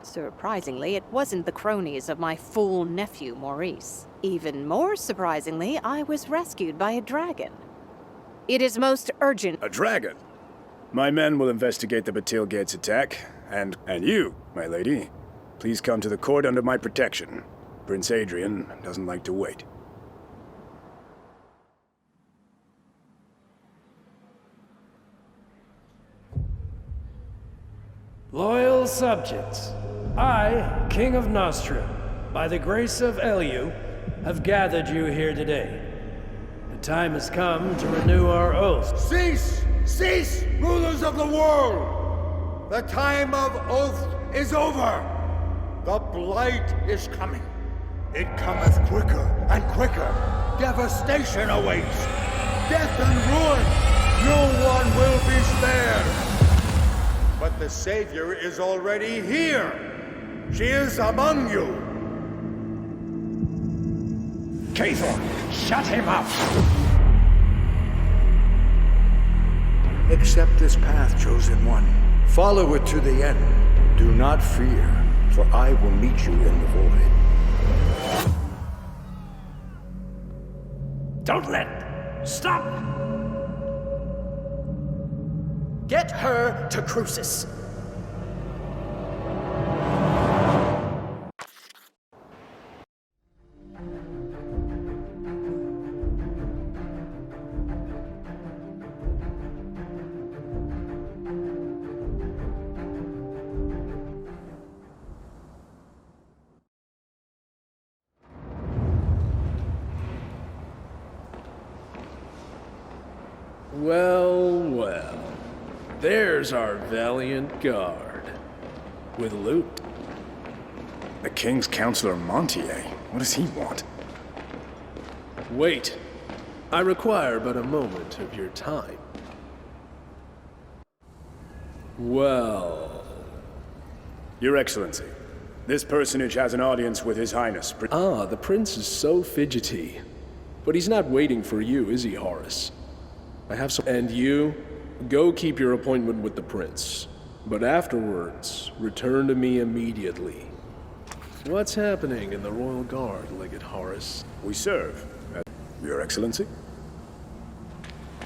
Surprisingly, it wasn't the cronies of my fool nephew, Maurice. Even more surprisingly, I was rescued by a dragon. It is most urgent. A dragon? My men will investigate the Batil Gate's attack, and you, my lady, please come to the court under my protection. Prince Adrian doesn't like to wait. Loyal subjects, I, King of Nostria, by the grace of Elu, have gathered you here today. The time has come to renew our oath. Cease! Cease, rulers of the world! The time of oath is over! The blight is coming. It cometh quicker and quicker. Devastation awaits. Death and ruin. No one will be spared. But the Savior is already here. She is among you. Katharine, shut him up! Accept this path, Chosen One. Follow it to the end. Do not fear, for I will meet you in the void. Don't let... Stop! Get her to Crucis. Well, well. There's our valiant guard. With loot. The King's Counselor Montier? What does he want? Wait. I require but a moment of your time. Well... Your Excellency, this personage has an audience with His Highness. The Prince is so fidgety. But he's not waiting for you, is he, Horace? I have some... And you, go keep your appointment with the Prince. But afterwards, return to me immediately. What's happening in the Royal Guard, Legate Horace? We serve, Your Excellency.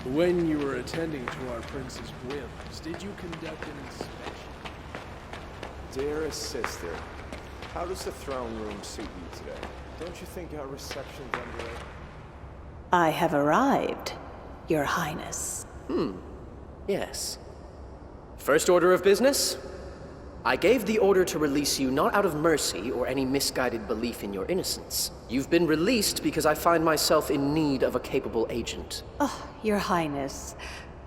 When you were attending to our Prince's whims, did you conduct an inspection? Dearest sister, how does the throne room suit you today? Don't you think our reception's underrated? I have arrived, Your Highness. Yes. First order of business? I gave the order to release you not out of mercy or any misguided belief in your innocence. You've been released because I find myself in need of a capable agent. Oh, Your Highness.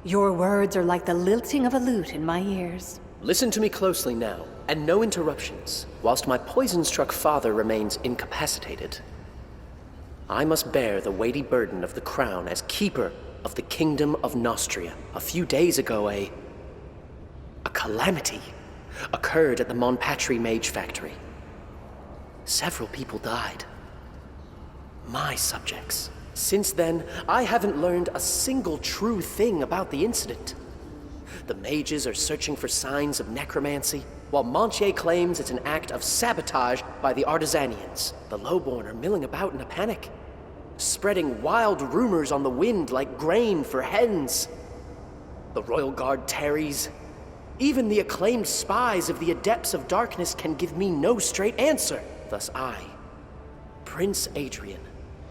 Your words are like the lilting of a lute in my ears. Listen to me closely now, and no interruptions. Whilst my poison-struck father remains incapacitated, I must bear the weighty burden of the crown as keeper of the Kingdom of Nostria. A few days ago, a calamity occurred at the Monpatri Mage Factory. Several people died. My subjects. Since then, I haven't learned a single true thing about the incident. The mages are searching for signs of necromancy, while Montier claims it's an act of sabotage by the Artisanians. The lowborn are milling about in a panic, spreading wild rumors on the wind like grain for hens. The Royal Guard tarries. Even the acclaimed spies of the Adepts of Darkness can give me no straight answer. Thus I, Prince Adrian,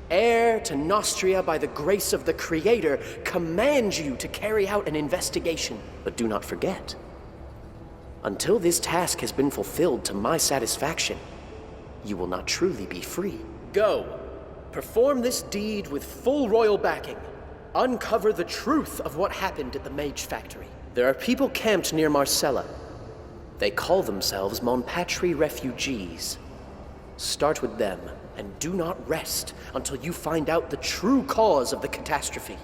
heir to Nostria by the grace of the Creator, command you to carry out an investigation. But do not forget, until this task has been fulfilled to my satisfaction, you will not truly be free. Go. Perform this deed with full royal backing. Uncover the truth of what happened at the Mage Factory. There are people camped near Marcella. They call themselves Monpatri refugees. Start with them, and do not rest until you find out the true cause of the catastrophe.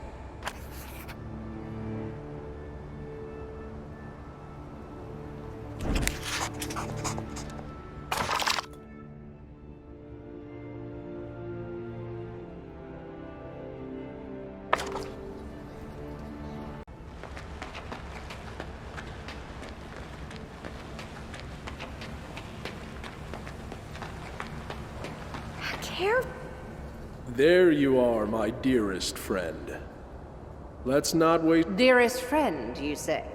care? There you are, my dearest friend. Let's not waste... Dearest friend, you say?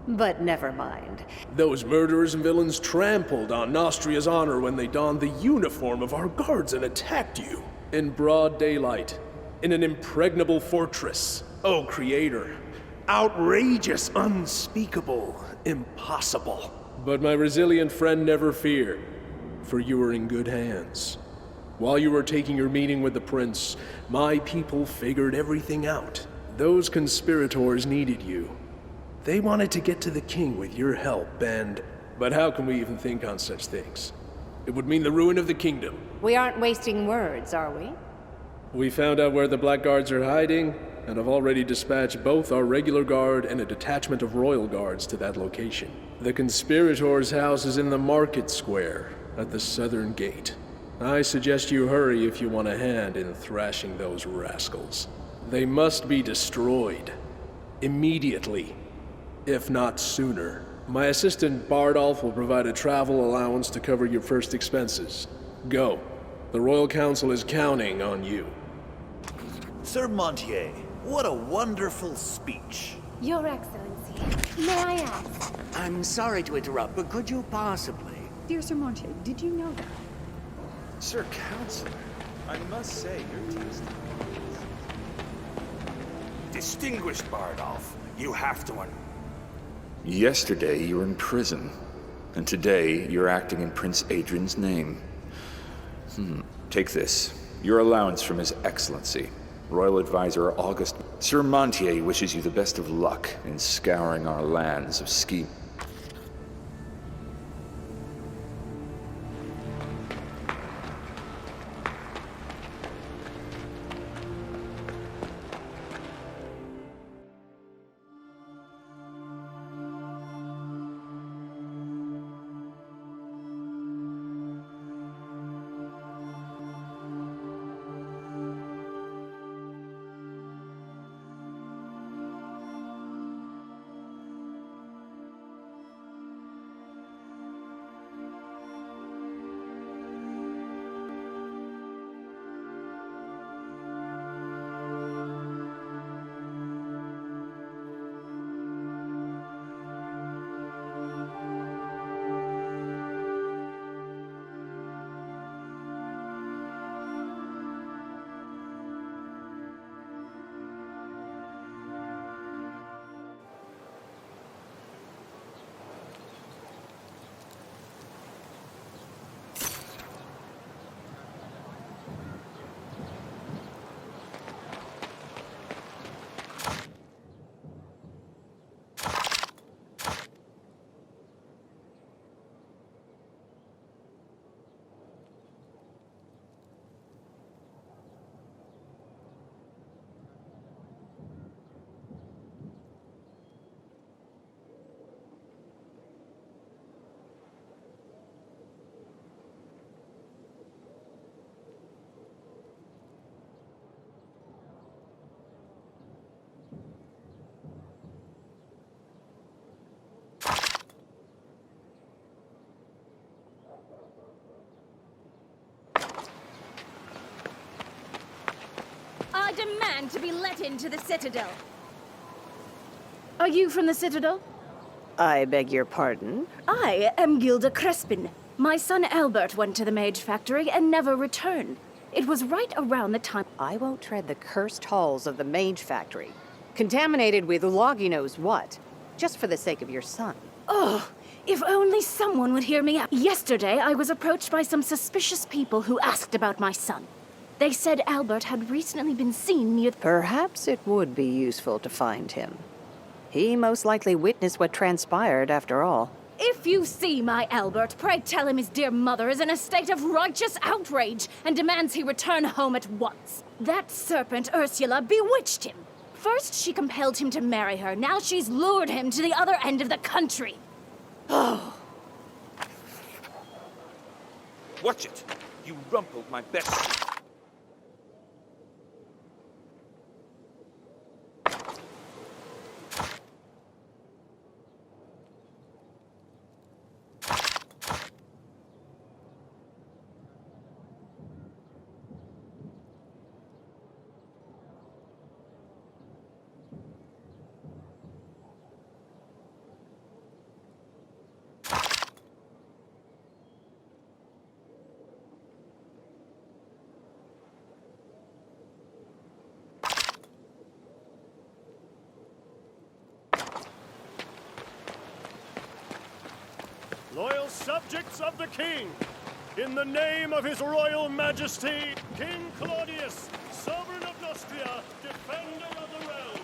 But never mind. Those murderers and villains trampled on Nostria's honor when they donned the uniform of our guards and attacked you. In broad daylight, in an impregnable fortress. Oh, Creator. Outrageous, unspeakable, impossible. But my resilient friend, never fear, for you are in good hands. While you were taking your meeting with the prince, my people figured everything out. Those conspirators needed you. They wanted to get to the king with your help, But how can we even think on such things? It would mean the ruin of the kingdom. We aren't wasting words, are we? We found out where the Blackguards are hiding, and have already dispatched both our regular guard and a detachment of royal guards to that location. The conspirator's house is in the market square, at the southern gate. I suggest you hurry if you want a hand in thrashing those rascals. They must be destroyed. Immediately. If not sooner. My assistant Bardolph will provide a travel allowance to cover your first expenses. Go. The Royal Council is counting on you. Sir Montier, what a wonderful speech. Your Excellency, may I ask? I'm sorry to interrupt, but could you possibly? Dear Sir Montier, did you know that? Sir Counselor, I must say, your taste... Distinguished Bardolph, you have to Yesterday you were in prison, and today you're acting in Prince Adrian's name. Take this. Your allowance from His Excellency, Royal Advisor August. Sir Montier wishes you the best of luck in scouring our lands of scheme. I demand to be let into the Citadel. Are you from the Citadel? I beg your pardon? I am Gilda Crespin. My son Albert went to the Mage Factory and never returned. It was right around the time... I won't tread the cursed halls of the Mage Factory, contaminated with Loggy knows what, just for the sake of your son. Oh, if only someone would hear me out. Yesterday, I was approached by some suspicious people who asked about my son. They said Albert had recently been seen near... Perhaps it would be useful to find him. He most likely witnessed what transpired, after all. If you see my Albert, pray tell him his dear mother is in a state of righteous outrage and demands he return home at once. That serpent Ursula bewitched him. First, she compelled him to marry her. Now she's lured him to the other end of the country. Oh. Watch it! You rumpled my best... Loyal subjects of the king, in the name of his royal majesty, King Claudius, sovereign of Nostria, defender of the realm.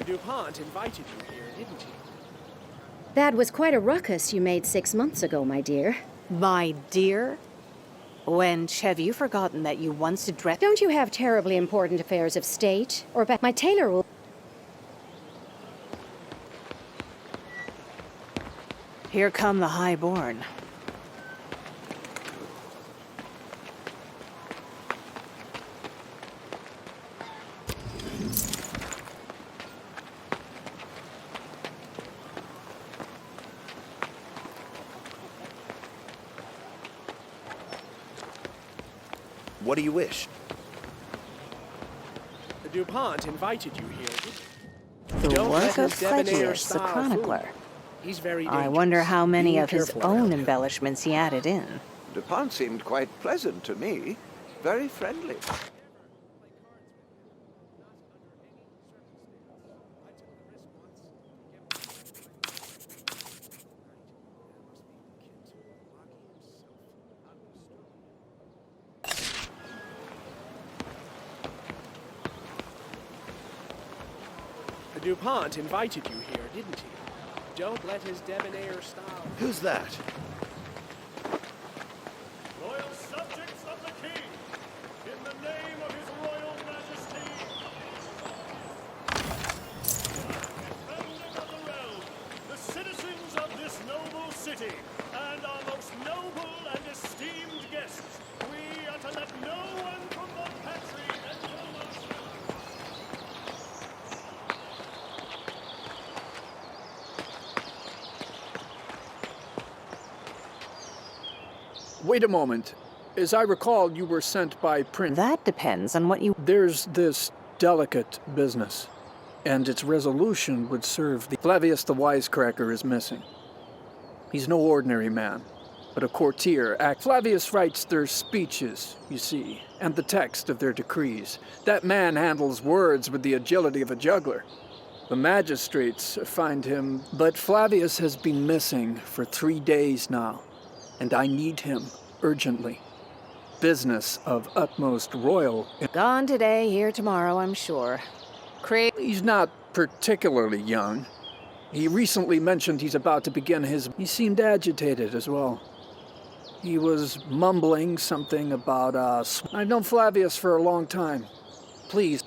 DuPont invited you here, didn't he? That was quite a ruckus you made 6 months ago, my dear. My dear? Wench, have you forgotten that you once addressed— Don't you have terribly important affairs of state? Or my tailor will— Here come the highborn. What do you wish? The DuPont invited you here, didn't he? The Don't let work him of debonair Pledgius, the style chronicler. fool. He's very I dangerous. wonder how many Be of his careful own around him. embellishments he added in. DuPont seemed quite pleasant to me. Very friendly. The DuPont invited you here, didn't he? Don't let his debonair style. Who's that? Loyal subjects of the king, in the name of his royal majesty, defending of the realm, the citizens of this noble city, and our most noble and esteemed guests, we are to let no one from the country enter us. Wait a moment. As I recall, you were sent by Prince... That depends on what you... There's this delicate business, and its resolution would serve the... Flavius the Wisecracker is missing. He's no ordinary man, but a courtier. Flavius writes their speeches, you see, and the text of their decrees. That man handles words with the agility of a juggler. The magistrates find him, but Flavius has been missing for 3 days now, and I need him urgently. Business of utmost royal... Gone today, here tomorrow, I'm sure. He's not particularly young. He recently mentioned he's about to begin his... He seemed agitated as well. He was mumbling something about, I've known Flavius for a long time. Please.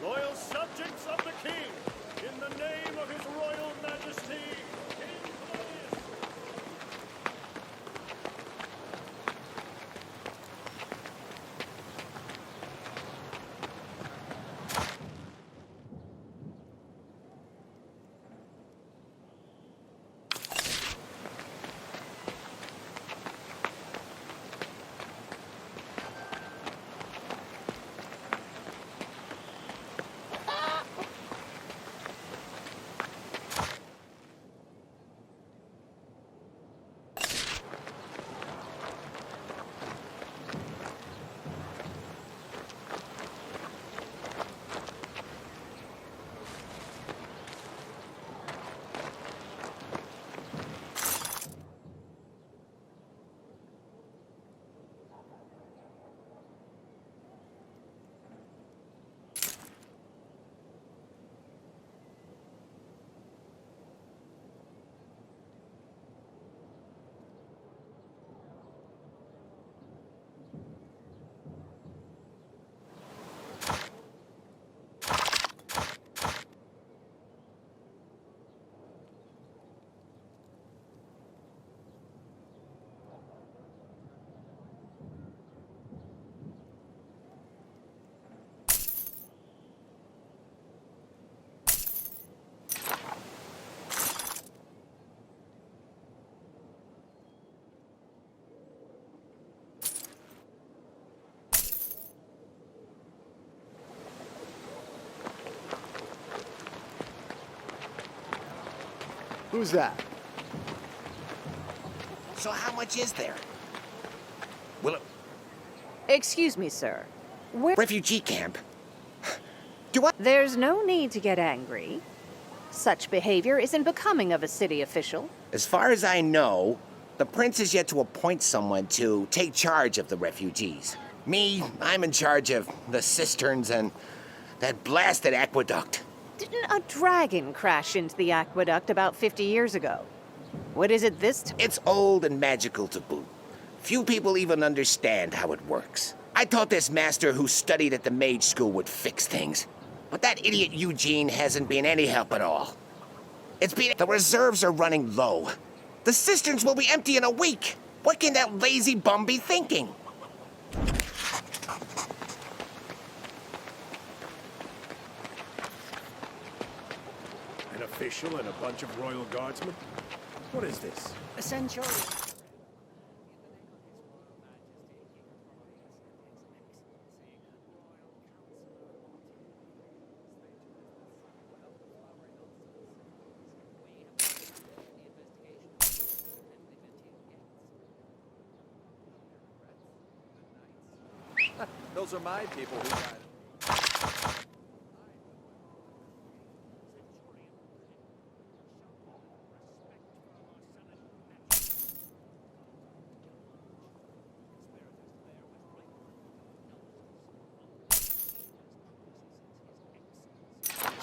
Loyal subjects of the king, in the name of his royal majesty, King Flavius. Who's that? So how much is there? Will it... Excuse me, sir. Where... Refugee camp. There's no need to get angry. Such behavior isn't becoming of a city official. As far as I know, the prince is yet to appoint someone to take charge of the refugees. Me, I'm in charge of the cisterns and that blasted aqueduct. Didn't a dragon crash into the aqueduct about 50 years ago? What is it this time? It's old and magical to boot. Few people even understand how it works. I thought this master who studied at the mage school would fix things. But that idiot Eugene hasn't been any help at all. The reserves are running low. The cisterns will be empty in a week. What can that lazy bum be thinking? official and a bunch of royal guardsmen? What is this? Essential. Those are my people who died.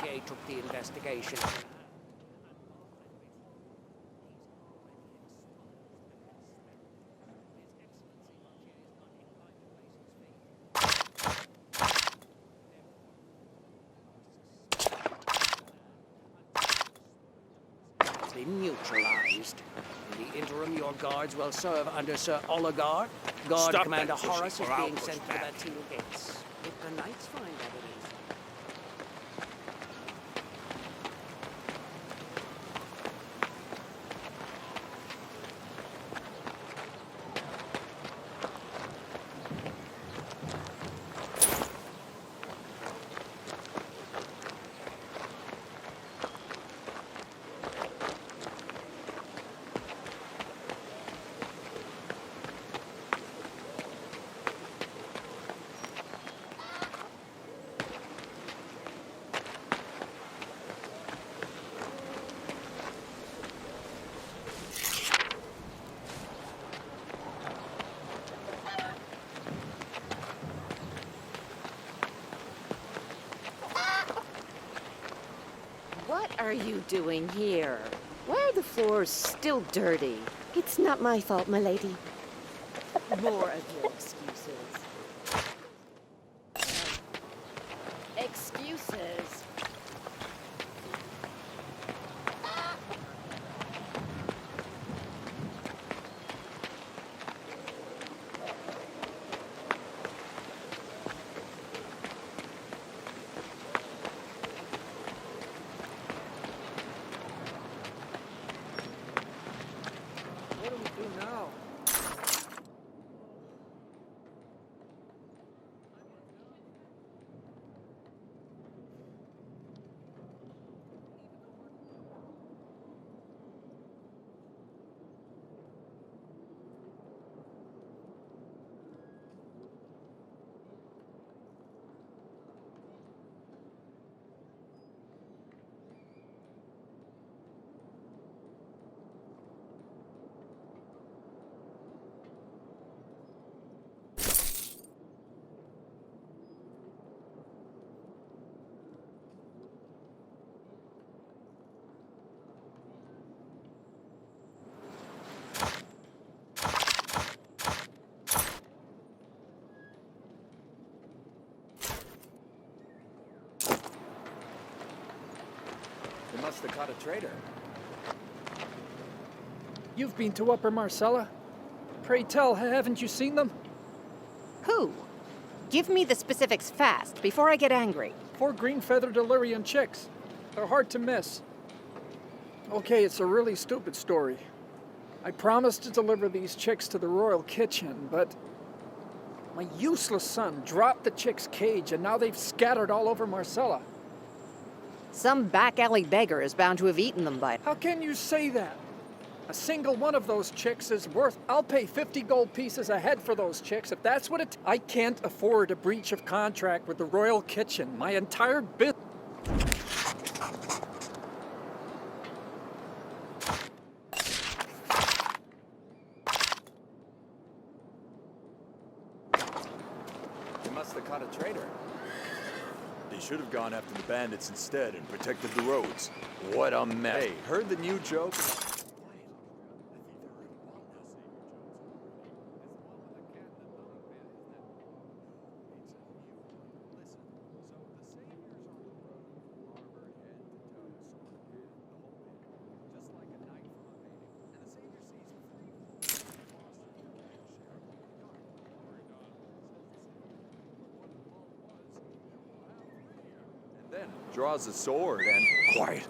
Jay took the investigation. Been neutralized. In the interim, your guards will serve under Sir Oligar. Guard Stop Commander that pushing, Horace is or I'll being push sent to back. the Bastille Gates. If the knights find evidence. What are you doing here? Why are the floors still dirty? It's not my fault, my lady. More of your excuses. Excuses. What do we do now? They must have caught a traitor. You've been to Upper Marcella? Pray tell, haven't you seen them? Who? Give me the specifics fast, before I get angry. 4 green-feathered Illyrian chicks. They're hard to miss. Okay, it's a really stupid story. I promised to deliver these chicks to the royal kitchen, but my useless son dropped the chicks' cage and now they've scattered all over Marcella. Some back-alley beggar is bound to have eaten them by... How can you say that? A single one of those chicks is worth... I'll pay 50 gold pieces a head for those chicks if that's what it... I can't afford a breach of contract with the royal kitchen. My entire business... They must have caught a traitor. They should have gone after the bandits instead and protected the roads. What a mess. Hey, heard the new joke? Then draws a sword and... Quiet.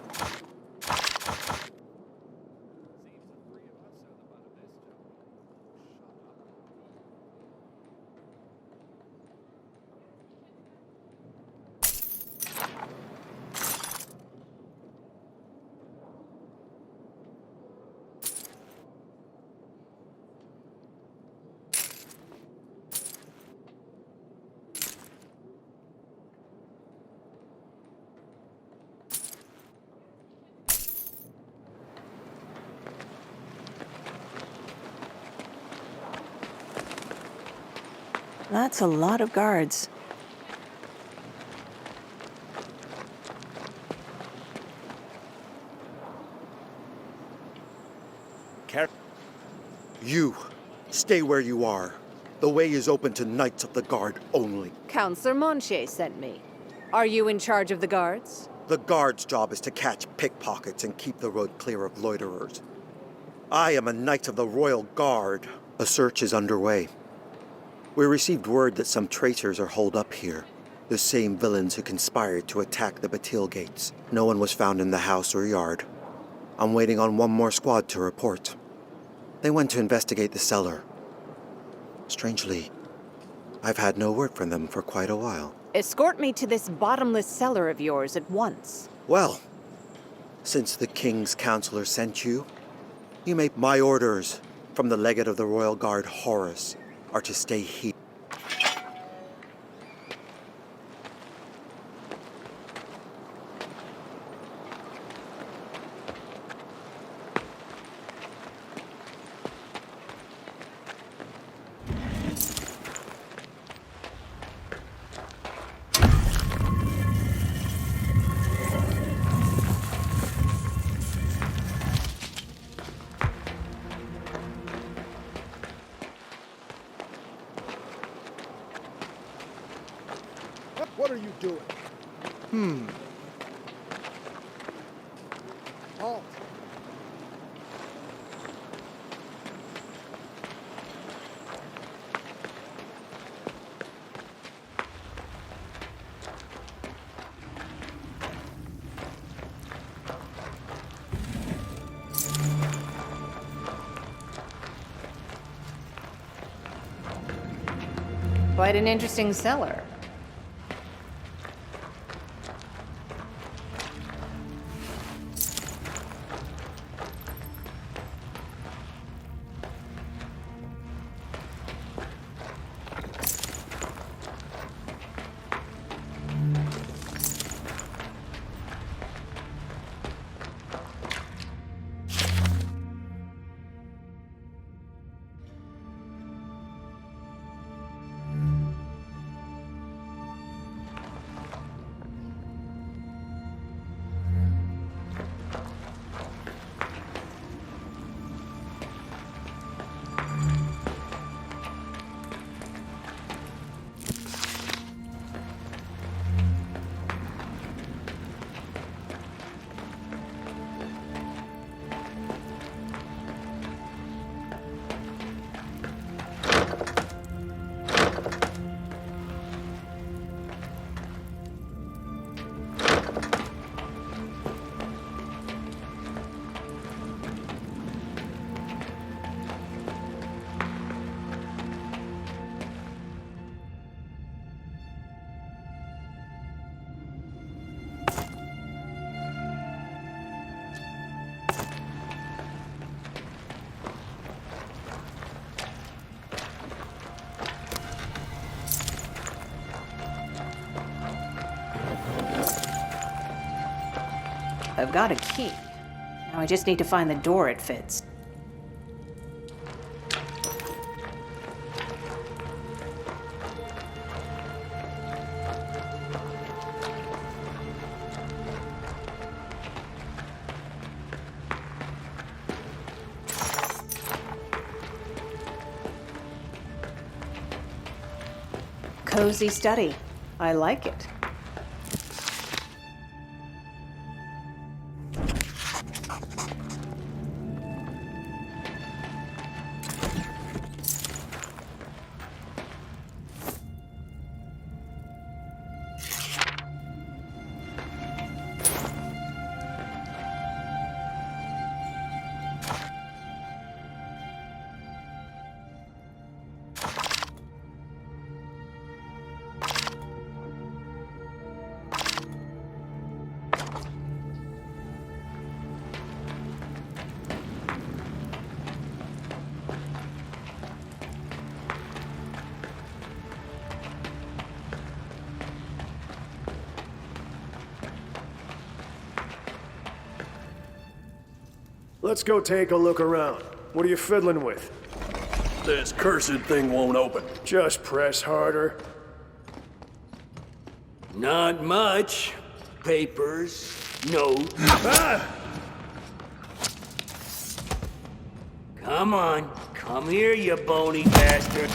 That's a lot of guards. You, stay where you are. The way is open to Knights of the Guard only. Councillor Monche sent me. Are you in charge of the guards? The guard's job is to catch pickpockets and keep the road clear of loiterers. I am a Knight of the Royal Guard. A search is underway. We received word that some traitors are holed up here. The same villains who conspired to attack the Batil Gates. No one was found in the house or yard. I'm waiting on one more squad to report. They went to investigate the cellar. Strangely, I've had no word from them for quite a while. Escort me to this bottomless cellar of yours at once. Well, since the King's Counselor sent you, you may... My orders from the Legate of the Royal Guard, Horace, are to stay here. What are you doing? Halt. Quite an interesting cellar. I've got a key. Now I just need to find the door it fits. Cozy study. I like it. Let's go take a look around. What are you fiddling with? This cursed thing won't open. Just press harder. Not much. Papers, notes. Come on. Come here, you bony bastard.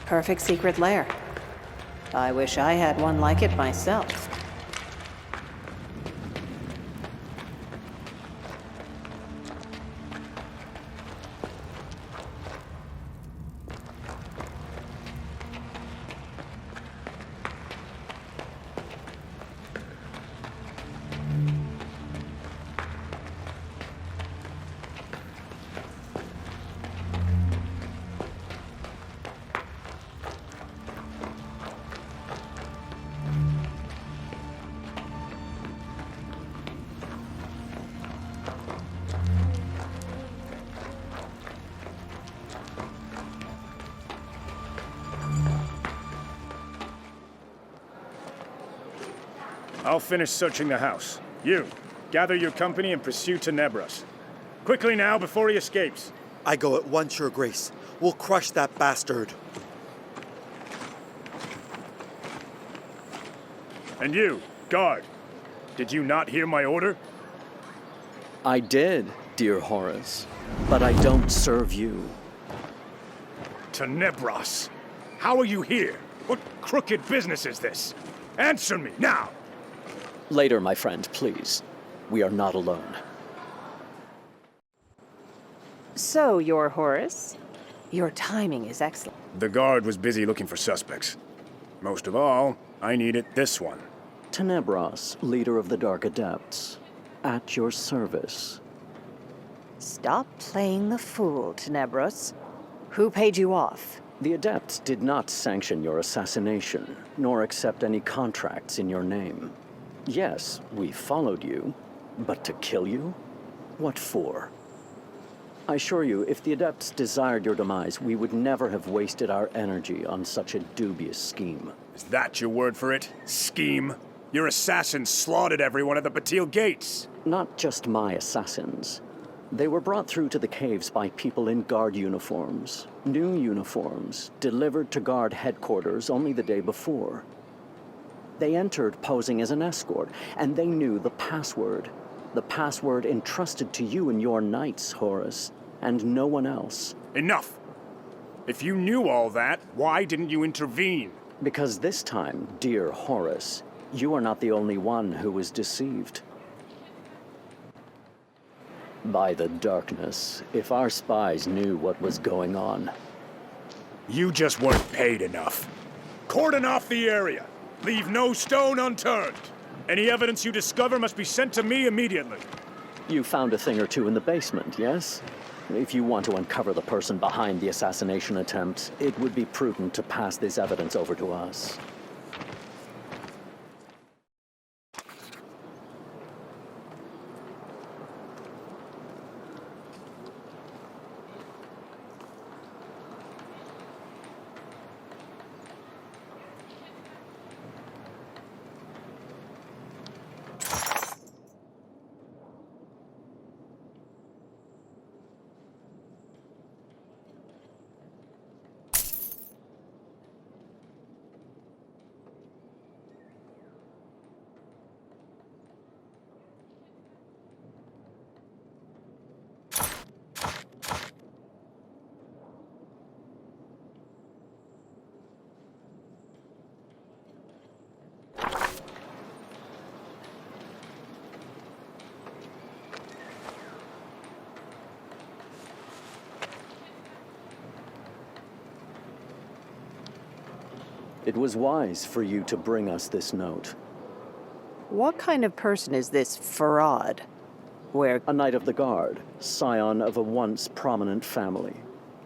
Perfect secret lair. I wish I had one like it myself. I'll finish searching the house. You, gather your company and pursue Tenebras. Quickly now, before he escapes. I go at once, Your Grace. We'll crush that bastard. And you, guard. Did you not hear my order? I did, dear Horace. But I don't serve you. Tenebras. How are you here? What crooked business is this? Answer me, now! Later, my friend, please. We are not alone. So, you're Horace? Your timing is excellent. The guard was busy looking for suspects. Most of all, I needed this one. Tenebras, leader of the Dark Adepts. At your service. Stop playing the fool, Tenebros. Who paid you off? The Adepts did not sanction your assassination, nor accept any contracts in your name. Yes, we followed you, but to kill you? What for? I assure you, if the Adepts desired your demise, we would never have wasted our energy on such a dubious scheme. Is that your word for it? Scheme? Your assassins slaughtered everyone at the Batil gates. Not just my assassins. They were brought through to the caves by people in guard uniforms. New uniforms, delivered to guard headquarters only the day before. They entered posing as an escort, and they knew the password. The password entrusted to you and your knights, Horace, and no one else. Enough! If you knew all that, why didn't you intervene? Because this time, dear Horace, you are not the only one who was deceived. By the darkness, if our spies knew what was going on. You just weren't paid enough. Cordon off the area! Leave no stone unturned. Any evidence you discover must be sent to me immediately. You found a thing or two in the basement, yes? If you want to uncover the person behind the assassination attempt, it would be prudent to pass this evidence over to us. It was wise for you to bring us this note. What kind of person is this Farad? A Knight of the Guard, scion of a once prominent family.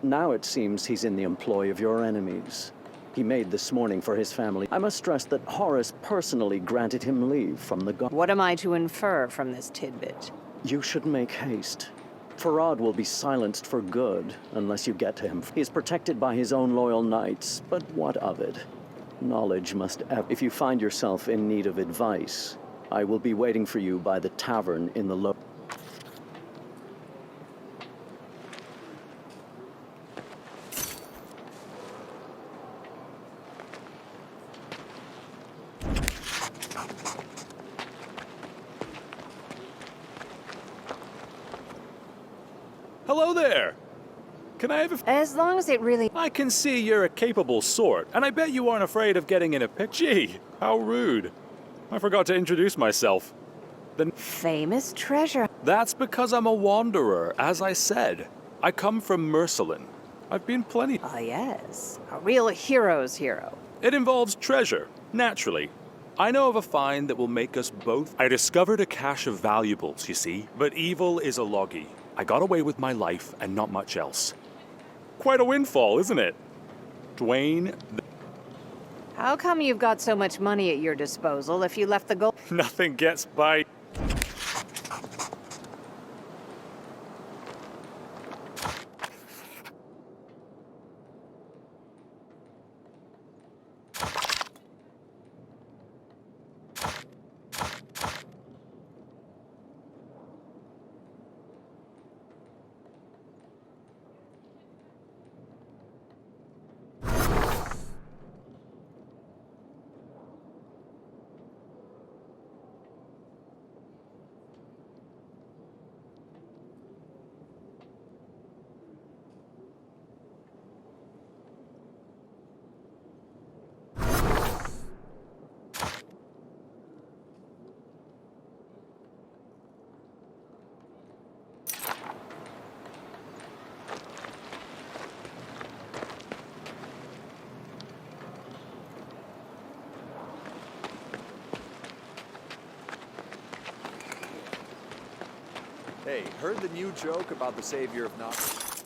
Now it seems he's in the employ of your enemies. He made this morning for his family. I must stress that Horace personally granted him leave from the guard. What am I to infer from this tidbit? You should make haste. Farad will be silenced for good unless you get to him. He is protected by his own loyal knights, but what of it? Knowledge must If you find yourself in need of advice, I will be waiting for you by the tavern in the low. Hello there! Can I have a... As long as it really... I can see you're a capable sort, and I bet you aren't afraid of getting in a pic... Gee, how rude. I forgot to introduce myself. The famous treasure. That's because I'm a wanderer, as I said. I come from Mercelin. I've been plenty... Ah, yes. A real hero's hero. It involves treasure, naturally. I know of a find that will make us both... I discovered a cache of valuables, you see, but evil is a loggy. I got away with my life and not much else. Quite a windfall, isn't it? Dwayne... How come you've got so much money at your disposal if you left the gold... Nothing gets by... Hey, heard the new joke about the savior of Knox?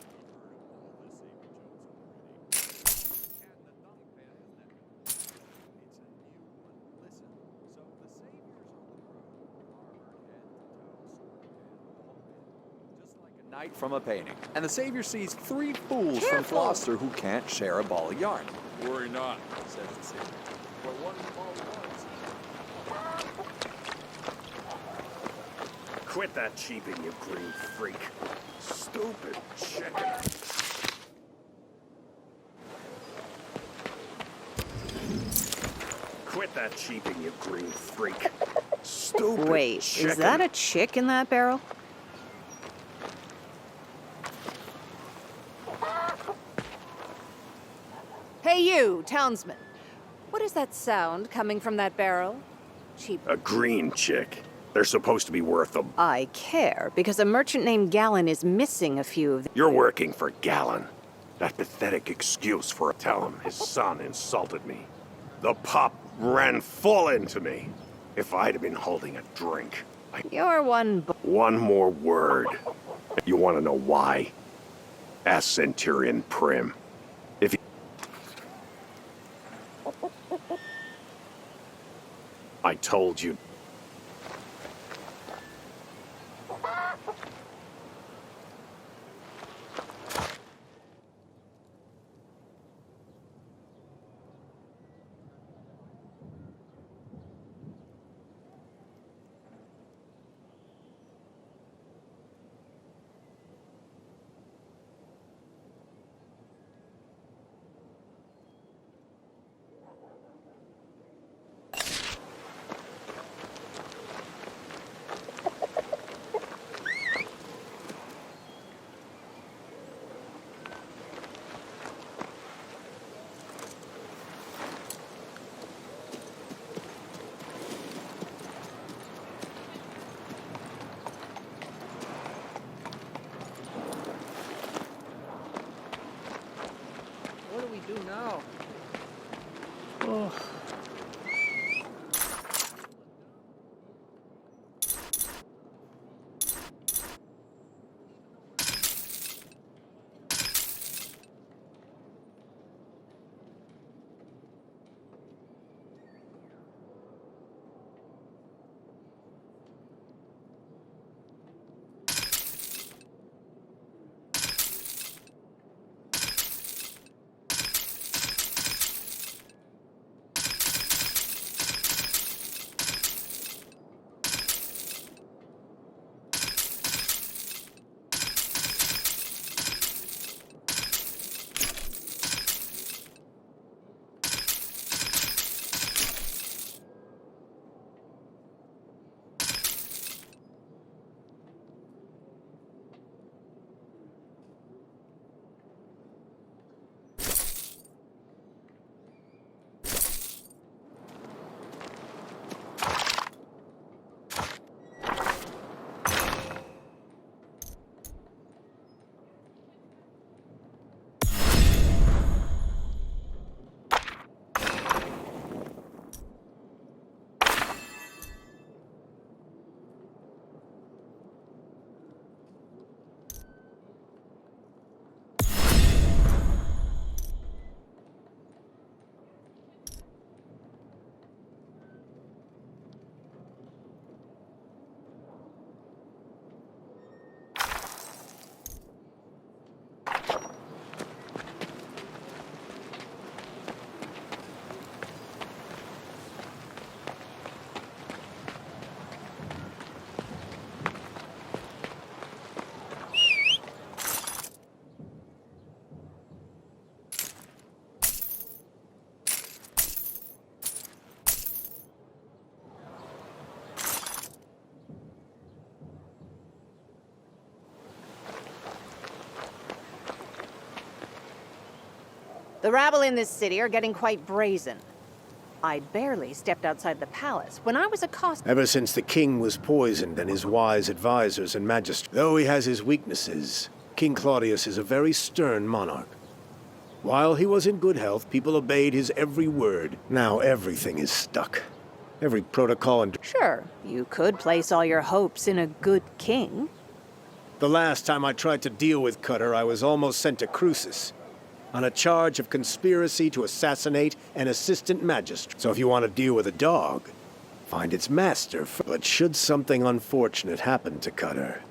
Knight from a painting. And the savior sees three fools from Gloucester who can't share a ball of yarn. Worry not, says the savior. For one ball was. Quit that cheeping, you green freak. Stupid chicken. Quit that cheeping, you green freak. Stupid Wait, chicken. is that a chick in that barrel? Hey you, townsman. What is that sound coming from that barrel? Cheap. A green chick. They're supposed to be worth them. I care, because a merchant named Gallon is missing a few of them. You're working for Gallon. That pathetic excuse for tell him his son insulted me. The pup ran full into me. If I'd have been holding a drink, You're one... One more word. You want to know why? Ask Centurion Prim. If he... I told you. The rabble in this city are getting quite brazen. I barely stepped outside the palace when I was accosted. Ever since the king was poisoned and his wise advisors and magistrates. Though he has his weaknesses, King Claudius is a very stern monarch. While he was in good health, people obeyed his every word. Now everything is stuck. Every protocol and... Sure, you could place all your hopes in a good king. The last time I tried to deal with Cutter, I was almost sent to Crucis on a charge of conspiracy to assassinate an assistant magistrate. So if you want to deal with a dog, find its master. But should something unfortunate happen to Cutter,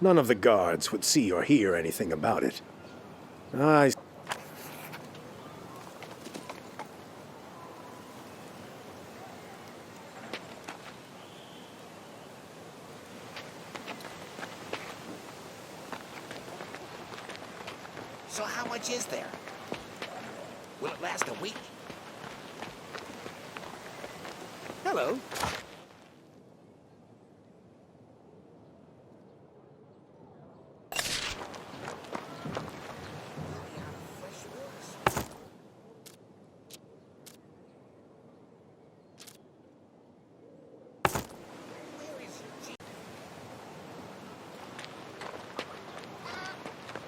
none of the guards would see or hear anything about it. So how much is there? Will it last a week? Hello.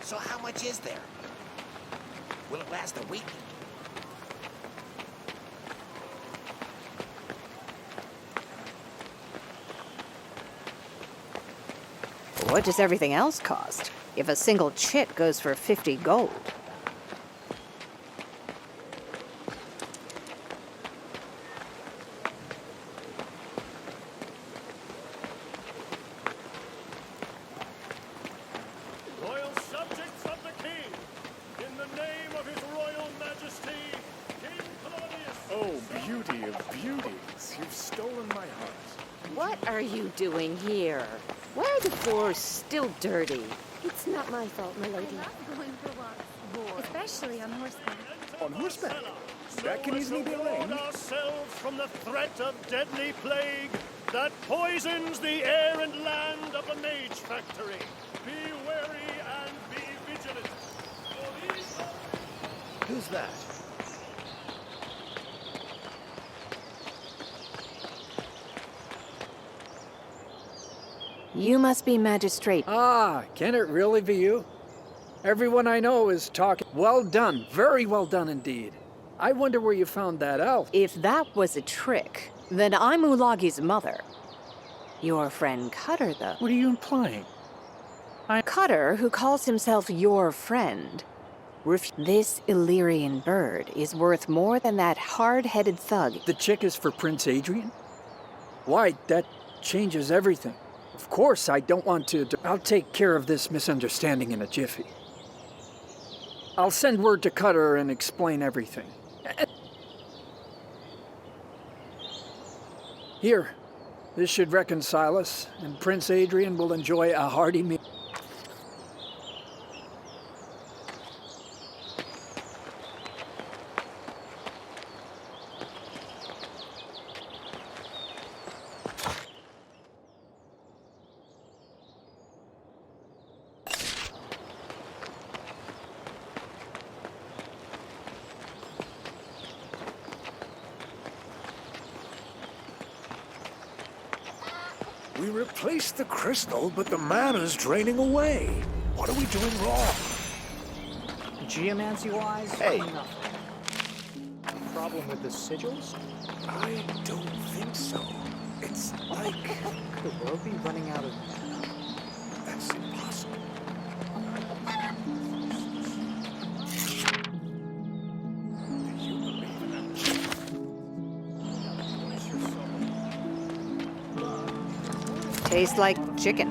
So how much is there? Will it last a week? What does everything else cost? If a single chit goes for 50 gold. Loyal subjects of the king, in the name of his royal majesty, King Claudius. Oh, beauty of beauties, you've stolen my heart. What are you doing here? Why are the floors still dirty? It's not my fault, my lady. Going for walks, especially on horseback. On horseback? That can easily be arranged. Ourselves from the threat of deadly plague that poisons the air and land of the Mage Factory. Be wary and be vigilant. Who's that? You must be magistrate. Ah, can it really be you? Everyone I know is talking. Well done. Very well done indeed. I wonder where you found that out. If that was a trick, then I'm Ulagi's mother. Your friend Cutter, though. What are you implying? Cutter, who calls himself your friend. This Illyrian bird is worth more than that hard-headed thug. The chick is for Prince Adrian? Why, that changes everything. Of course, I don't want to... I'll take care of this misunderstanding in a jiffy. I'll send word to Cutter and explain everything. Here, this should reconcile us, and Prince Adrian will enjoy a hearty meal. We replaced the crystal, but the mana's draining away. What are we doing wrong? Geomancy-wise, Hey. nothing. Problem with the sigils? I don't think so. It's like... Could the world be running out of... That's impossible. Tastes like chicken.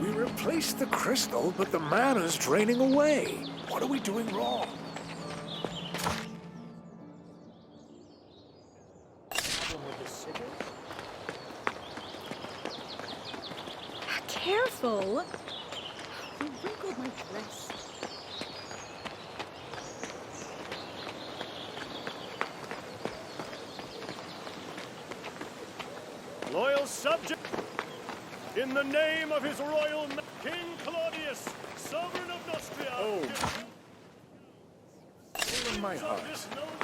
We replaced the crystal, but the mana's draining away. What are we doing wrong? Problem with the sigils? Careful! You wrinkled my dress. Loyal subject. In the name of his royal King Claudius, sovereign of Nostria. Oh. In my heart.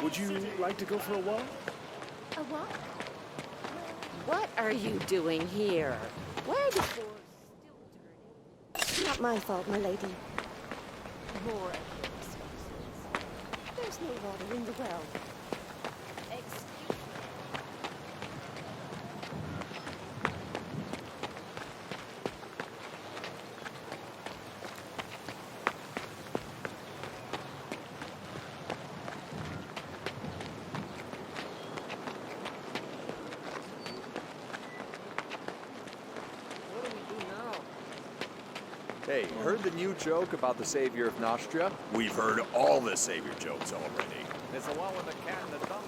Would you like to go for a walk? A what? What are you doing here? Where the force still turning? Not my fault, my lady. More excuses. There's no water in the well. Hey, heard the new joke about the savior of Nostria? We've heard all the savior jokes already. It's the one with the cat and the thumb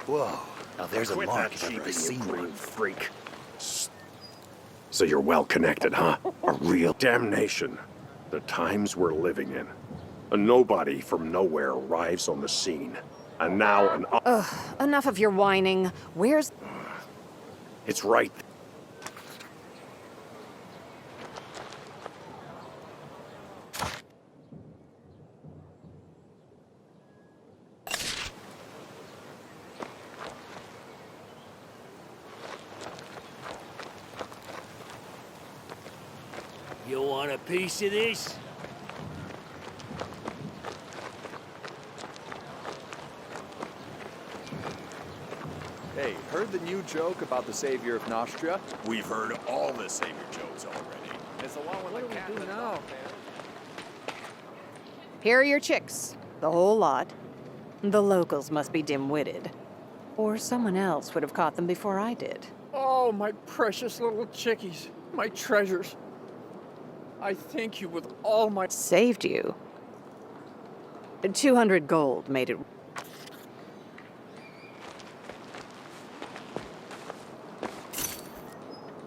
Whoa. Now there's Quit a mark that if cheap ever seen green one. freak. So you're well connected, huh? A real damnation. The times we're living in. A nobody from nowhere arrives on the scene. And now an... Ugh, enough of your whining. Where's... It's right. You want a piece of this? Hey, heard the new joke about the savior of Nostria? We've heard all the savior jokes already. It's the one with the cat and the thumb Here are your chicks. The whole lot. The locals must be dim-witted. Or someone else would have caught them before I did. Oh, my precious little chickies. My treasures. I thank you with all my... Saved you. 200 gold made it...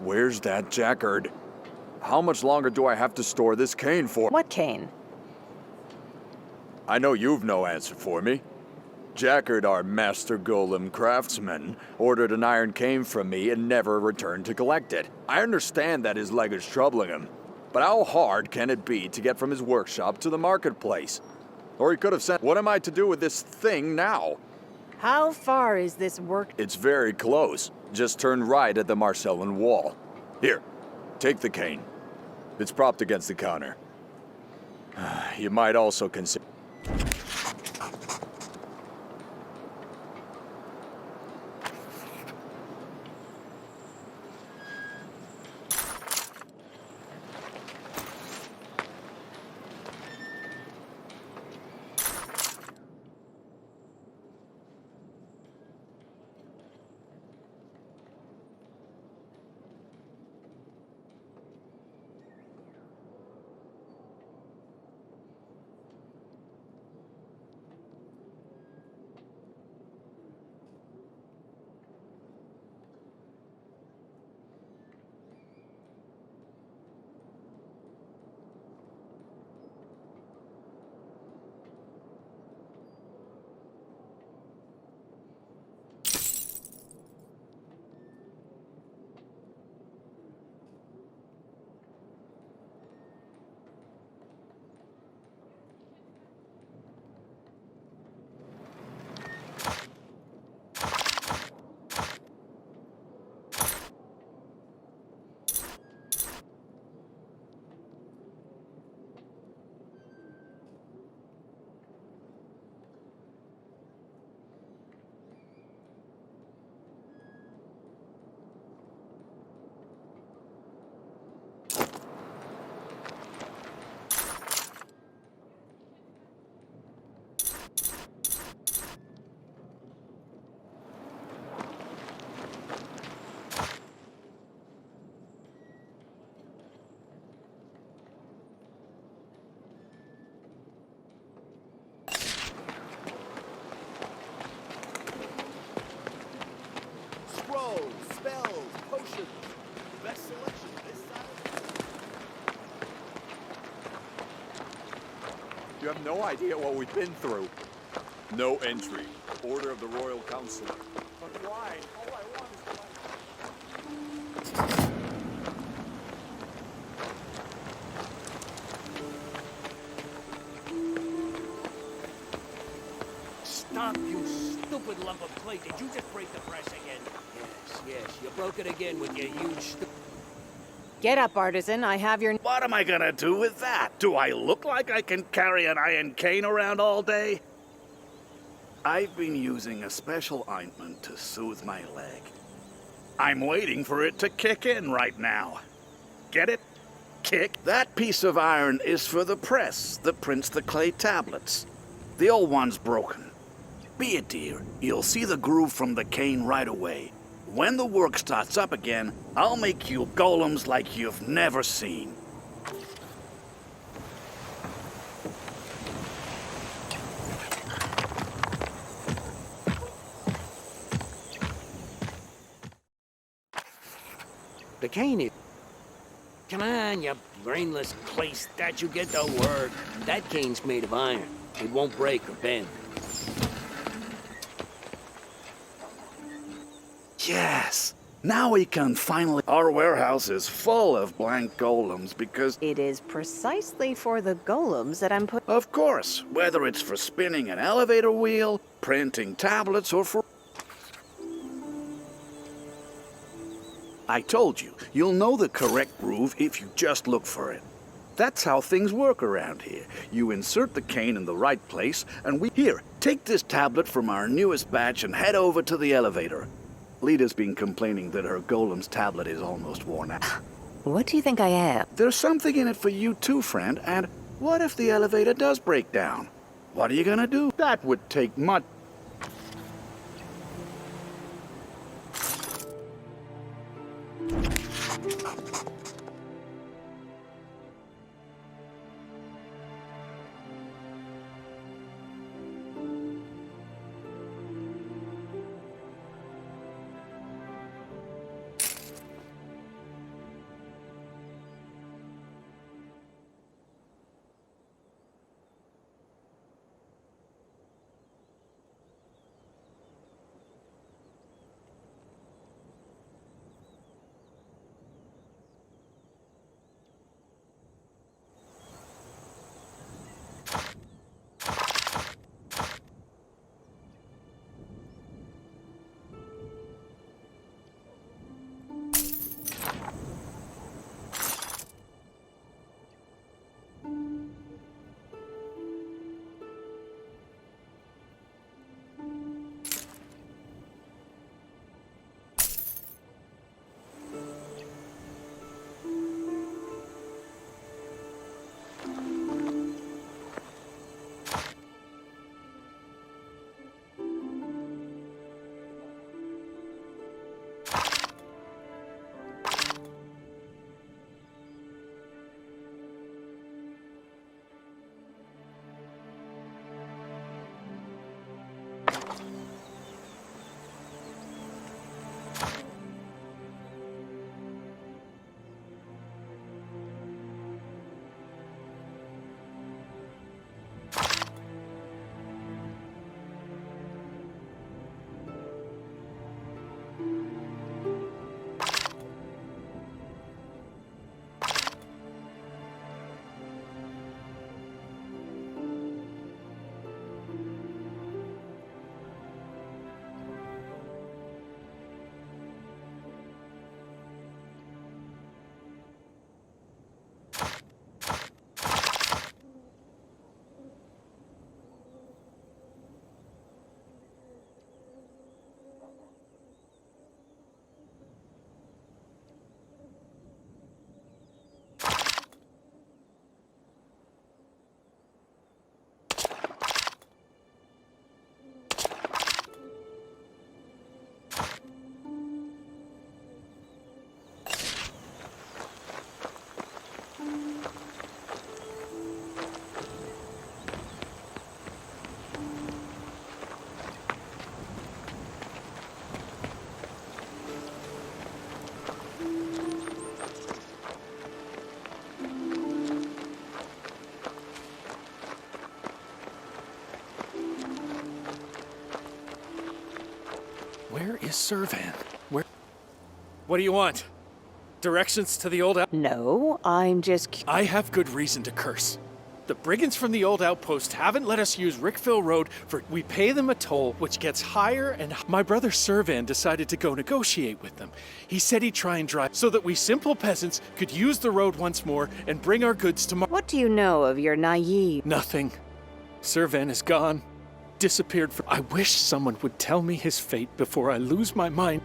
Where's that Jackard? How much longer do I have to store this cane for? What cane? I know you've no answer for me. Jackard, our master golem craftsman, ordered an iron cane from me and never returned to collect it. I understand that his leg is troubling him, but how hard can it be to get from his workshop to the marketplace? Or he could have sent... What am I to do with this thing now? How far is this work? It's very close. Just turn right at the Marcellan wall. Here, take the cane. It's propped against the counter. You might also consider... Scrolls, spells, potions. Best selection this side. You have no idea what we've been through. No entry. Order of the Royal Council. But why? All I want is Stop, you stupid lump of clay. Did you just break the press again? Yes, you broke it again with your huge Get up, artisan. I have your... What am I gonna do with that? Do I look like I can carry an iron cane around all day? I've been using a special ointment to soothe my leg. I'm waiting for it to kick in right now. Get it? Kick? That piece of iron is for the press that prints the clay tablets. The old one's broken. Be it, dear. You'll see the groove from the cane right away. When the work starts up again, I'll make you golems like you've never seen. The cane is... Come on, you brainless clay statue, get to work. That cane's made of iron. It won't break or bend. Yes! Now we can finally... Our warehouse is full of blank golems because... It is precisely for the golems that I'm put... Of course, whether it's for spinning an elevator wheel, printing tablets, or for... I told you, you'll know the correct groove if you just look for it. That's how things work around here. You insert the cane in the right place, and we... Here, take this tablet from our newest batch and head over to the elevator. Lita's been complaining that her golem's tablet is almost worn out. What do you think I am? There's something in it for you too, friend, and what if the elevator does break down? What are you gonna do? That would take much... Where is Servan? Where... What do you want? Directions to the old out... No, I'm just... I have good reason to curse. The brigands from the old outpost haven't let us use Rickville Road for... We pay them a toll, which gets higher and... My brother Servan decided to go negotiate with them. He said he'd try and drive so that we simple peasants could use the road once more and bring our goods to... What do you know of your naive... Nothing. Servan is gone. Disappeared for... I wish someone would tell me his fate before I lose my mind.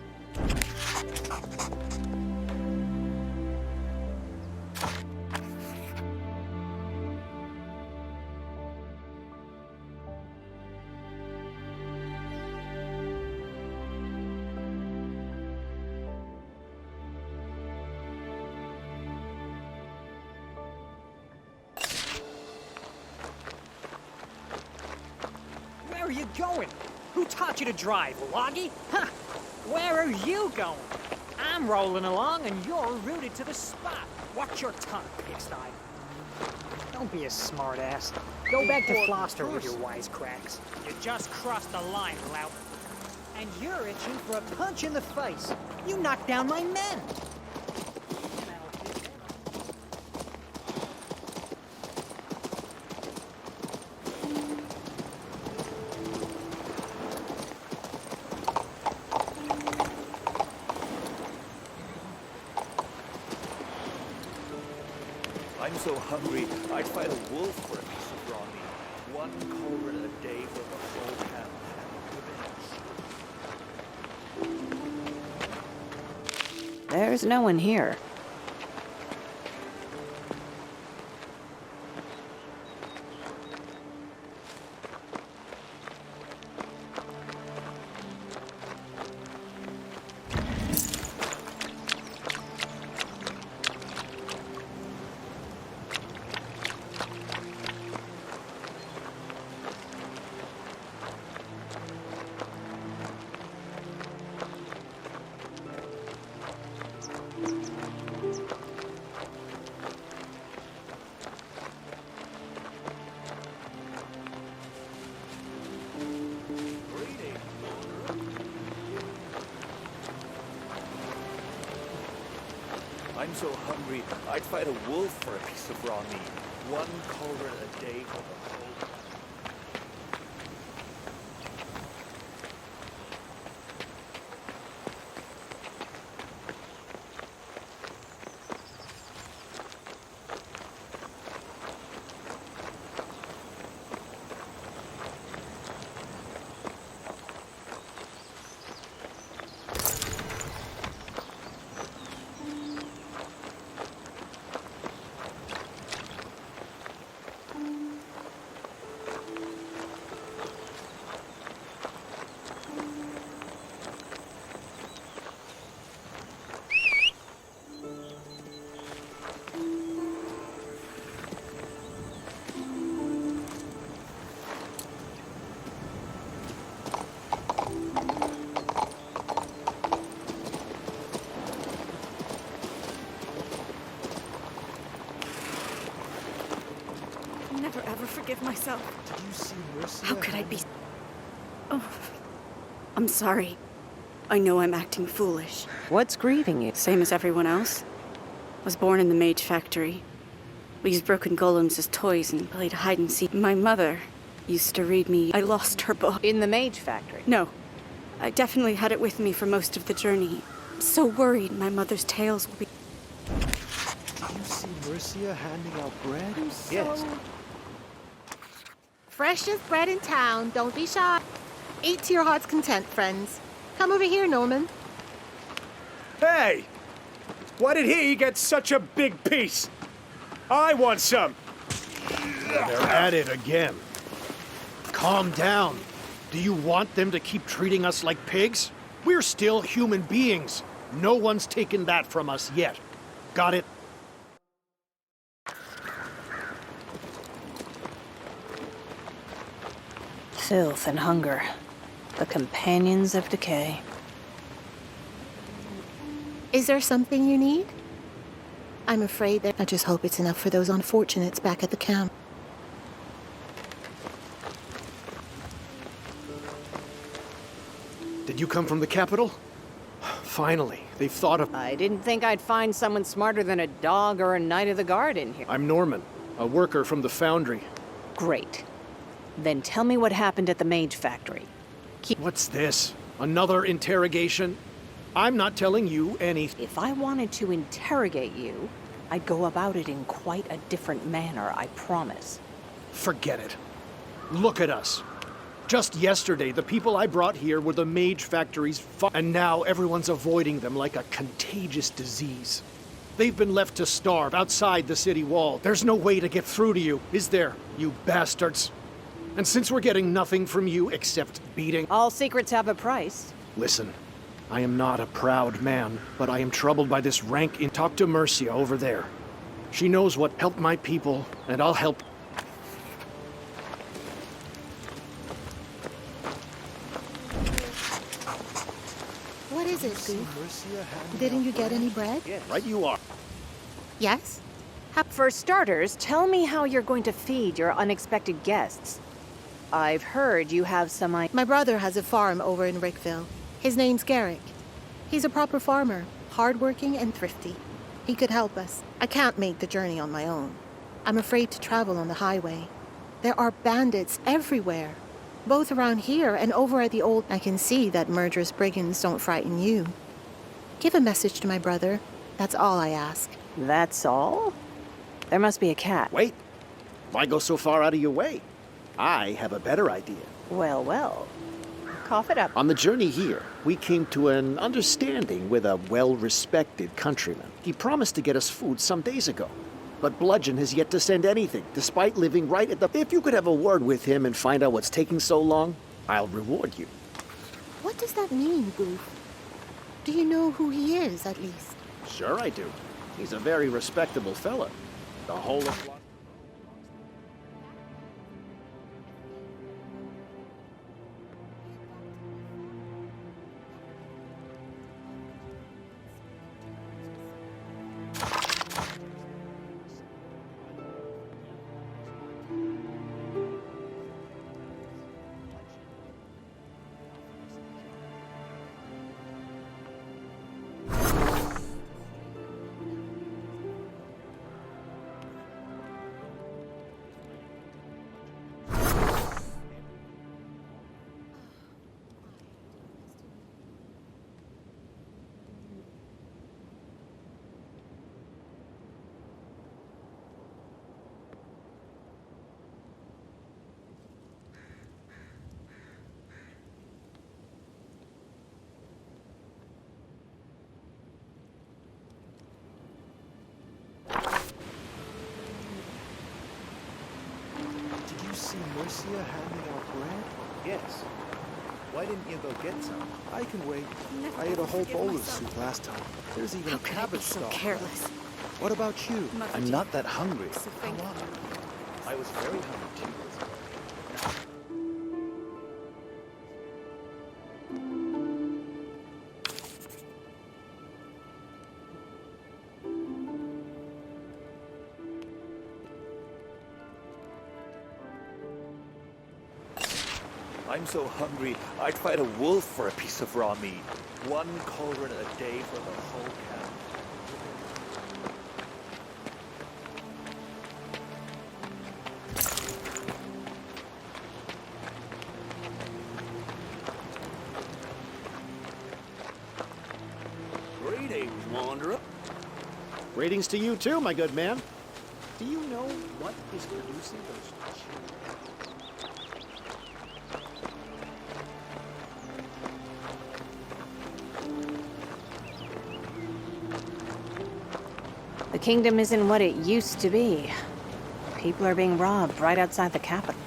Where are you going? Who taught you to drive, Loggy? Huh? Where are you going? I'm rolling along and you're rooted to the spot. Watch your tongue, pigsty. Don't be a smartass. Go back to Floster with your wisecracks. You just crossed the line, lout. And you're itching for a punch in the face. You knocked down my men. I'm so hungry, I'd fight a wolf for a piece of raw meat. One cauldron a day for the whole town. There's no one here. I'm so hungry, I'd fight a wolf for a piece of raw meat. One cauldron a day for the whole... Never ever forgive myself. Did you see Mercia? How could I be... Oh, I'm sorry. I know I'm acting foolish. What's grieving you? Same as everyone else. Was born in the mage factory. We used broken golems as toys and played hide and seek. My mother used to read me. I lost her book. In the mage factory? No. I definitely had it with me for most of the journey. I'm so worried my mother's tales will be... Did you see Mercia handing out bread? Yes. Freshest bread in town. Don't be shy. Eat to your heart's content, friends. Come over here, Norman. Hey! Why did he get such a big piece? I want some! They're at it again. Calm down. Do you want them to keep treating us like pigs? We're still human beings. No one's taken that from us yet. Got it? Filth and hunger. The companions of decay. Is there something you need? I'm afraid that I just hope it's enough for those unfortunates back at the camp. Did you come from the capital? Finally. They've thought of... I didn't think I'd find someone smarter than a dog or a knight of the guard in here. I'm Norman, a worker from the foundry. Great. Then tell me what happened at the mage factory. What's this? Another interrogation? I'm not telling you anything. If I wanted to interrogate you, I'd go about it in quite a different manner, I promise. Forget it. Look at us. Just yesterday, the people I brought here were the mage factory's and now everyone's avoiding them like a contagious disease. They've been left to starve outside the city wall. There's no way to get through to you, is there, you bastards? And since we're getting nothing from you except beating... All secrets have a price. Listen, I am not a proud man, but I am troubled by this rank in... Talk to Mercia over there. She knows what helped my people, and I'll help... What is it, Goof? Didn't you get any bread? Right you are. Yes? For starters, tell me how you're going to feed your unexpected guests. I've heard you have some... My brother has a farm over in Rickville. His name's Garrick. He's a proper farmer, hardworking and thrifty. He could help us. I can't make the journey on my own. I'm afraid to travel on the highway. There are bandits everywhere, both around here and over at the old... I can see that murderous brigands don't frighten you. Give a message to my brother. That's all I ask. That's all? There must be a cat. Wait. Why go so far out of your way? I have a better idea. Well, well. Cough it up. On the journey here, we came to an understanding with a well-respected countryman. He promised to get us food some days ago, but Bludgeon has yet to send anything, despite living right at the... If you could have a word with him and find out what's taking so long, I'll reward you. What does that mean, Goof? Do you know who he is, at least? Sure I do. He's a very respectable fella. The whole of... Did you see Mercia handing out bread? Yes. Why didn't you go get some? I can wait. I ate a whole bowl of soup last time. There's even cabbage so stalk. careless? What about you? Mother I'm dear. not that hungry. So Come on. I was very hungry too. I'm so hungry, I'd fight a wolf for a piece of raw meat. One cauldron a day for the whole camp. Greetings, wanderer. Greetings to you too, my good man. Do you know what is producing those The kingdom isn't what it used to be. People are being robbed right outside the capital.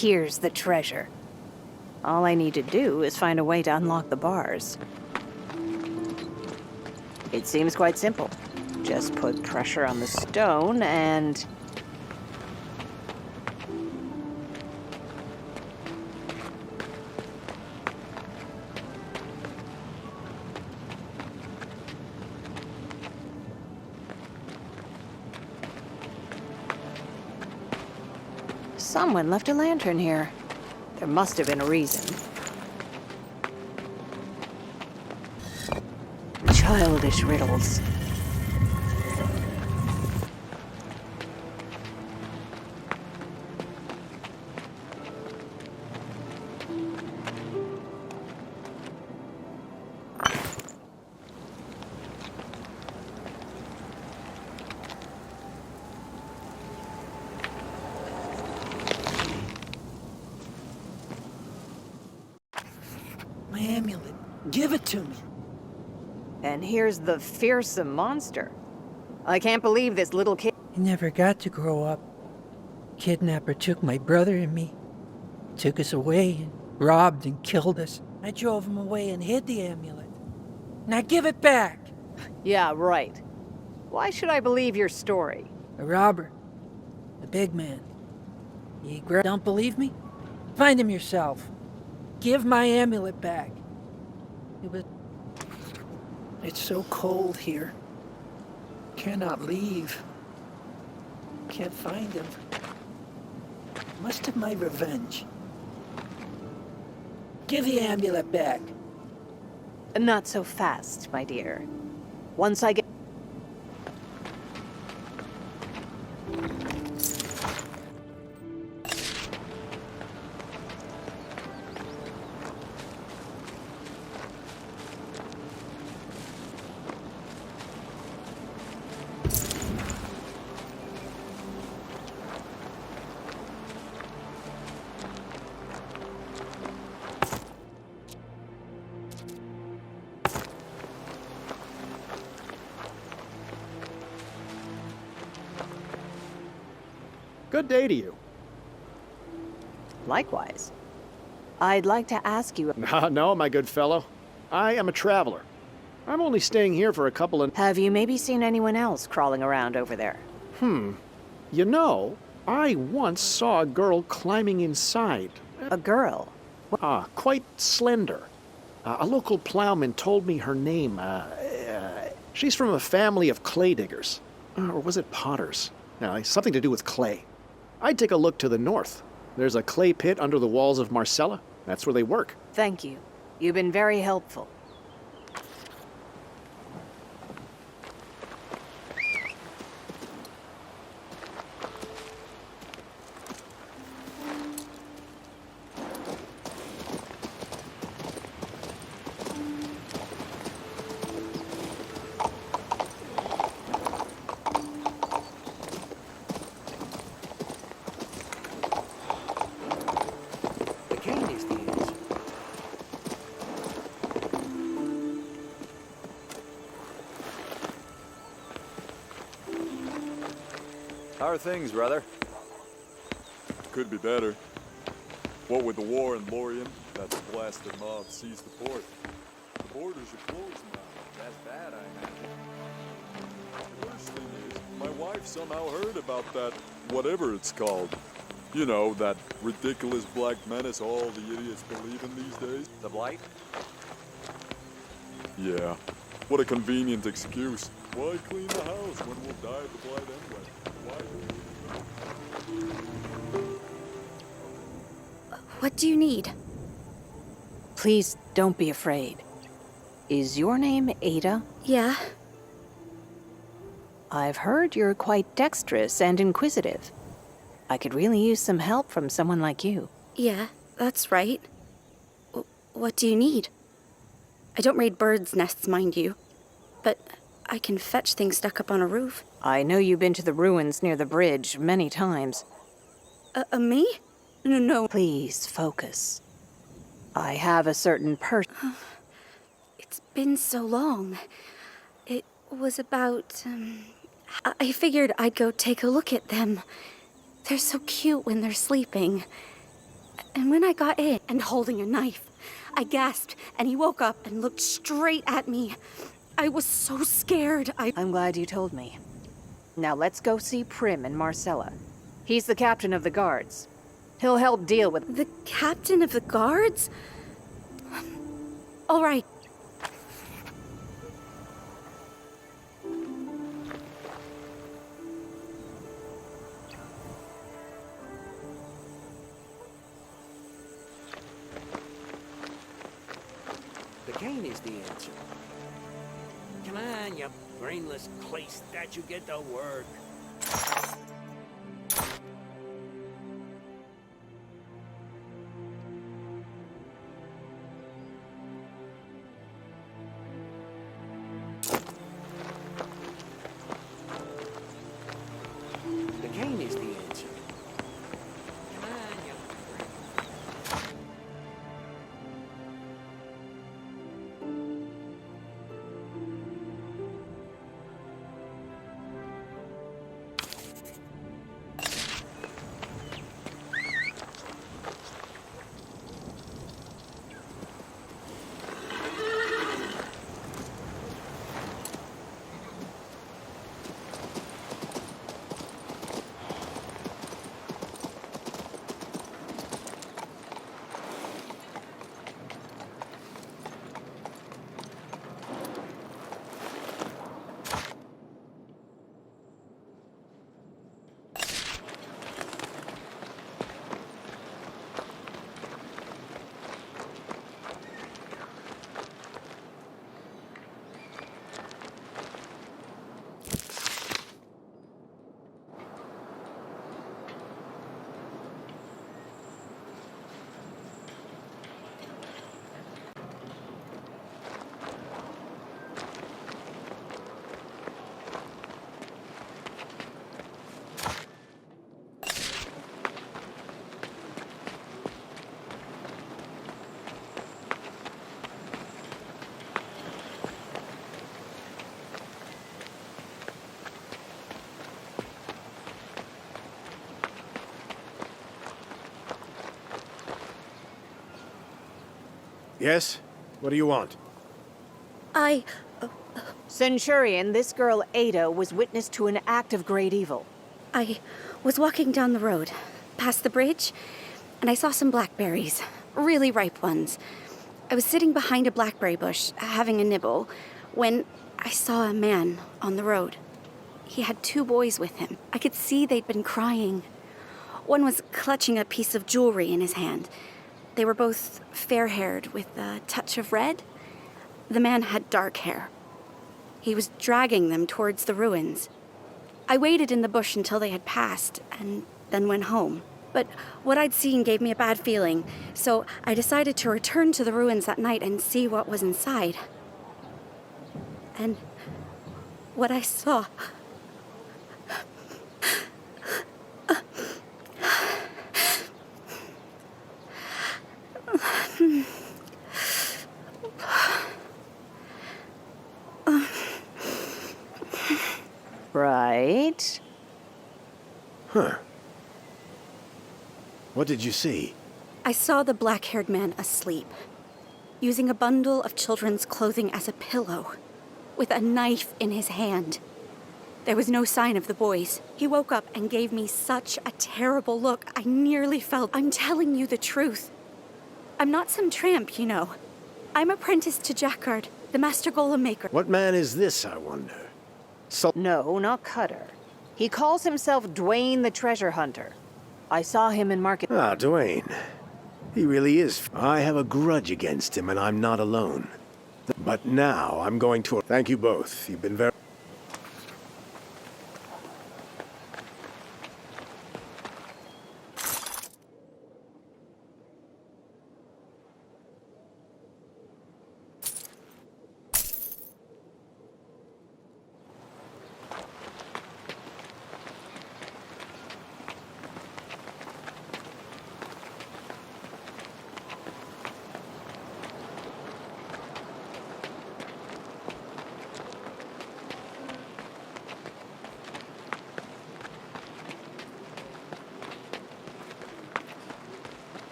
Here's the treasure. All I need to do is find a way to unlock the bars. It seems quite simple. Just put pressure on the stone and... Someone left a lantern here. There must have been a reason. Childish riddles. My amulet. Give it to me. And here's the fearsome monster. I can't believe this little kid... I never got to grow up. Kidnapper took my brother and me. Took us away and robbed and killed us. I drove him away and hid the amulet. Now give it back! Yeah, right. Why should I believe your story? A robber. A big man. Don't believe me? Find him yourself. Give my amulet back. It's so cold here. Cannot leave. Can't find him. Must have my revenge. Give the amulet back. Not so fast, my dear. Once I get... Good day to you. Likewise. I'd like to ask you... No, my good fellow. I am a traveler. I'm only staying here for a couple of... Have you maybe seen anyone else crawling around over there? You know, I once saw a girl climbing inside. A girl? Quite slender. A local plowman told me her name. She's from a family of clay diggers. Or was it potters? Something to do with clay. I'd take a look to the north. There's a clay pit under the walls of Marcella. That's where they work. Thank you. You've been very helpful. How are things, brother? Could be better. What with the war in Lorien, that blasted mob seized the port. The borders are closed now. That's bad, I imagine. The worst thing is, my wife somehow heard about that, whatever it's called. You know, that ridiculous black menace all the idiots believe in these days. The Blight? Yeah. What a convenient excuse. Why clean the house when we'll die of the blight anyway? What do you need? Please don't be afraid. Is your name Ada? Yeah. I've heard you're quite dexterous and inquisitive. I could really use some help from someone like you. Yeah, that's right. What do you need? I don't raid birds' nests, mind you. But I can fetch things stuck up on a roof. I know you've been to the ruins near the bridge many times. Me? No. Please, focus. I have a certain person. It's been so long. It was about... I figured I'd go take a look at them. They're so cute when they're sleeping. And when I got in and holding a knife, I gasped and he woke up and looked straight at me. I was so scared. I'm glad you told me. Now let's go see Prim and Marcella. He's the captain of the guards. He'll help deal with... The captain of the guards? All right. The cane is the answer. Come on, you brainless clay statue, get to work. The cane is the answer. Come on, you... Yes? What do you want? Centurion, this girl Ada was witness to an act of great evil. I was walking down the road, past the bridge, and I saw some blackberries, really ripe ones. I was sitting behind a blackberry bush, having a nibble, when I saw a man on the road. He had 2 boys with him. I could see they'd been crying. One was clutching a piece of jewelry in his hand. They were both fair-haired with a touch of red. The man had dark hair. He was dragging them towards the ruins. I waited in the bush until they had passed, and then went home. But what I'd seen gave me a bad feeling, so I decided to return to the ruins that night and see what was inside. And what I saw... Right. Huh. What did you see? I saw the black-haired man asleep, using a bundle of children's clothing as a pillow, with a knife in his hand. There was no sign of the boys. He woke up and gave me such a terrible look, I nearly fell. I'm telling you the truth. I'm not some tramp, you know. I'm apprenticed to Jacquard, the master golem maker. What man is this, I wonder? No, not Cutter. He calls himself Dwayne the Treasure Hunter. I saw him in market... Ah, Dwayne. He really is. I have a grudge against him, and I'm not alone. But now I'm going to... Thank you both. You've been very...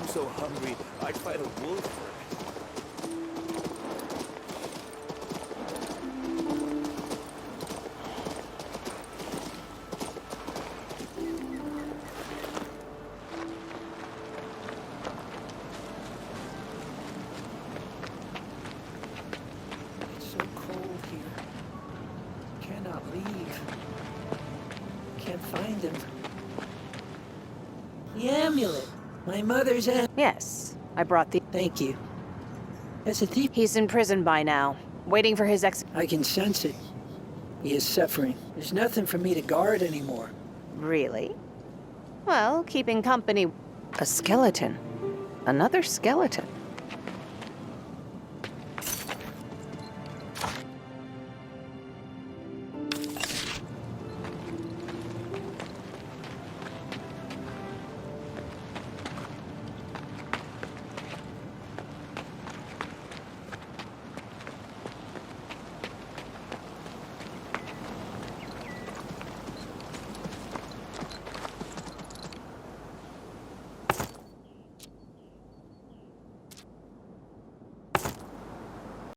I'm so hungry, I'd fight a wolf for it. It's so cold here. Cannot leave. Can't find him. The amulet. My mother's amulet. Yes, I brought the... Thank you. As a thief, He's in prison by now, waiting for his ex... I can sense it. He is suffering. There's nothing for me to guard anymore. Really? Well, keeping company... A skeleton. Another skeleton.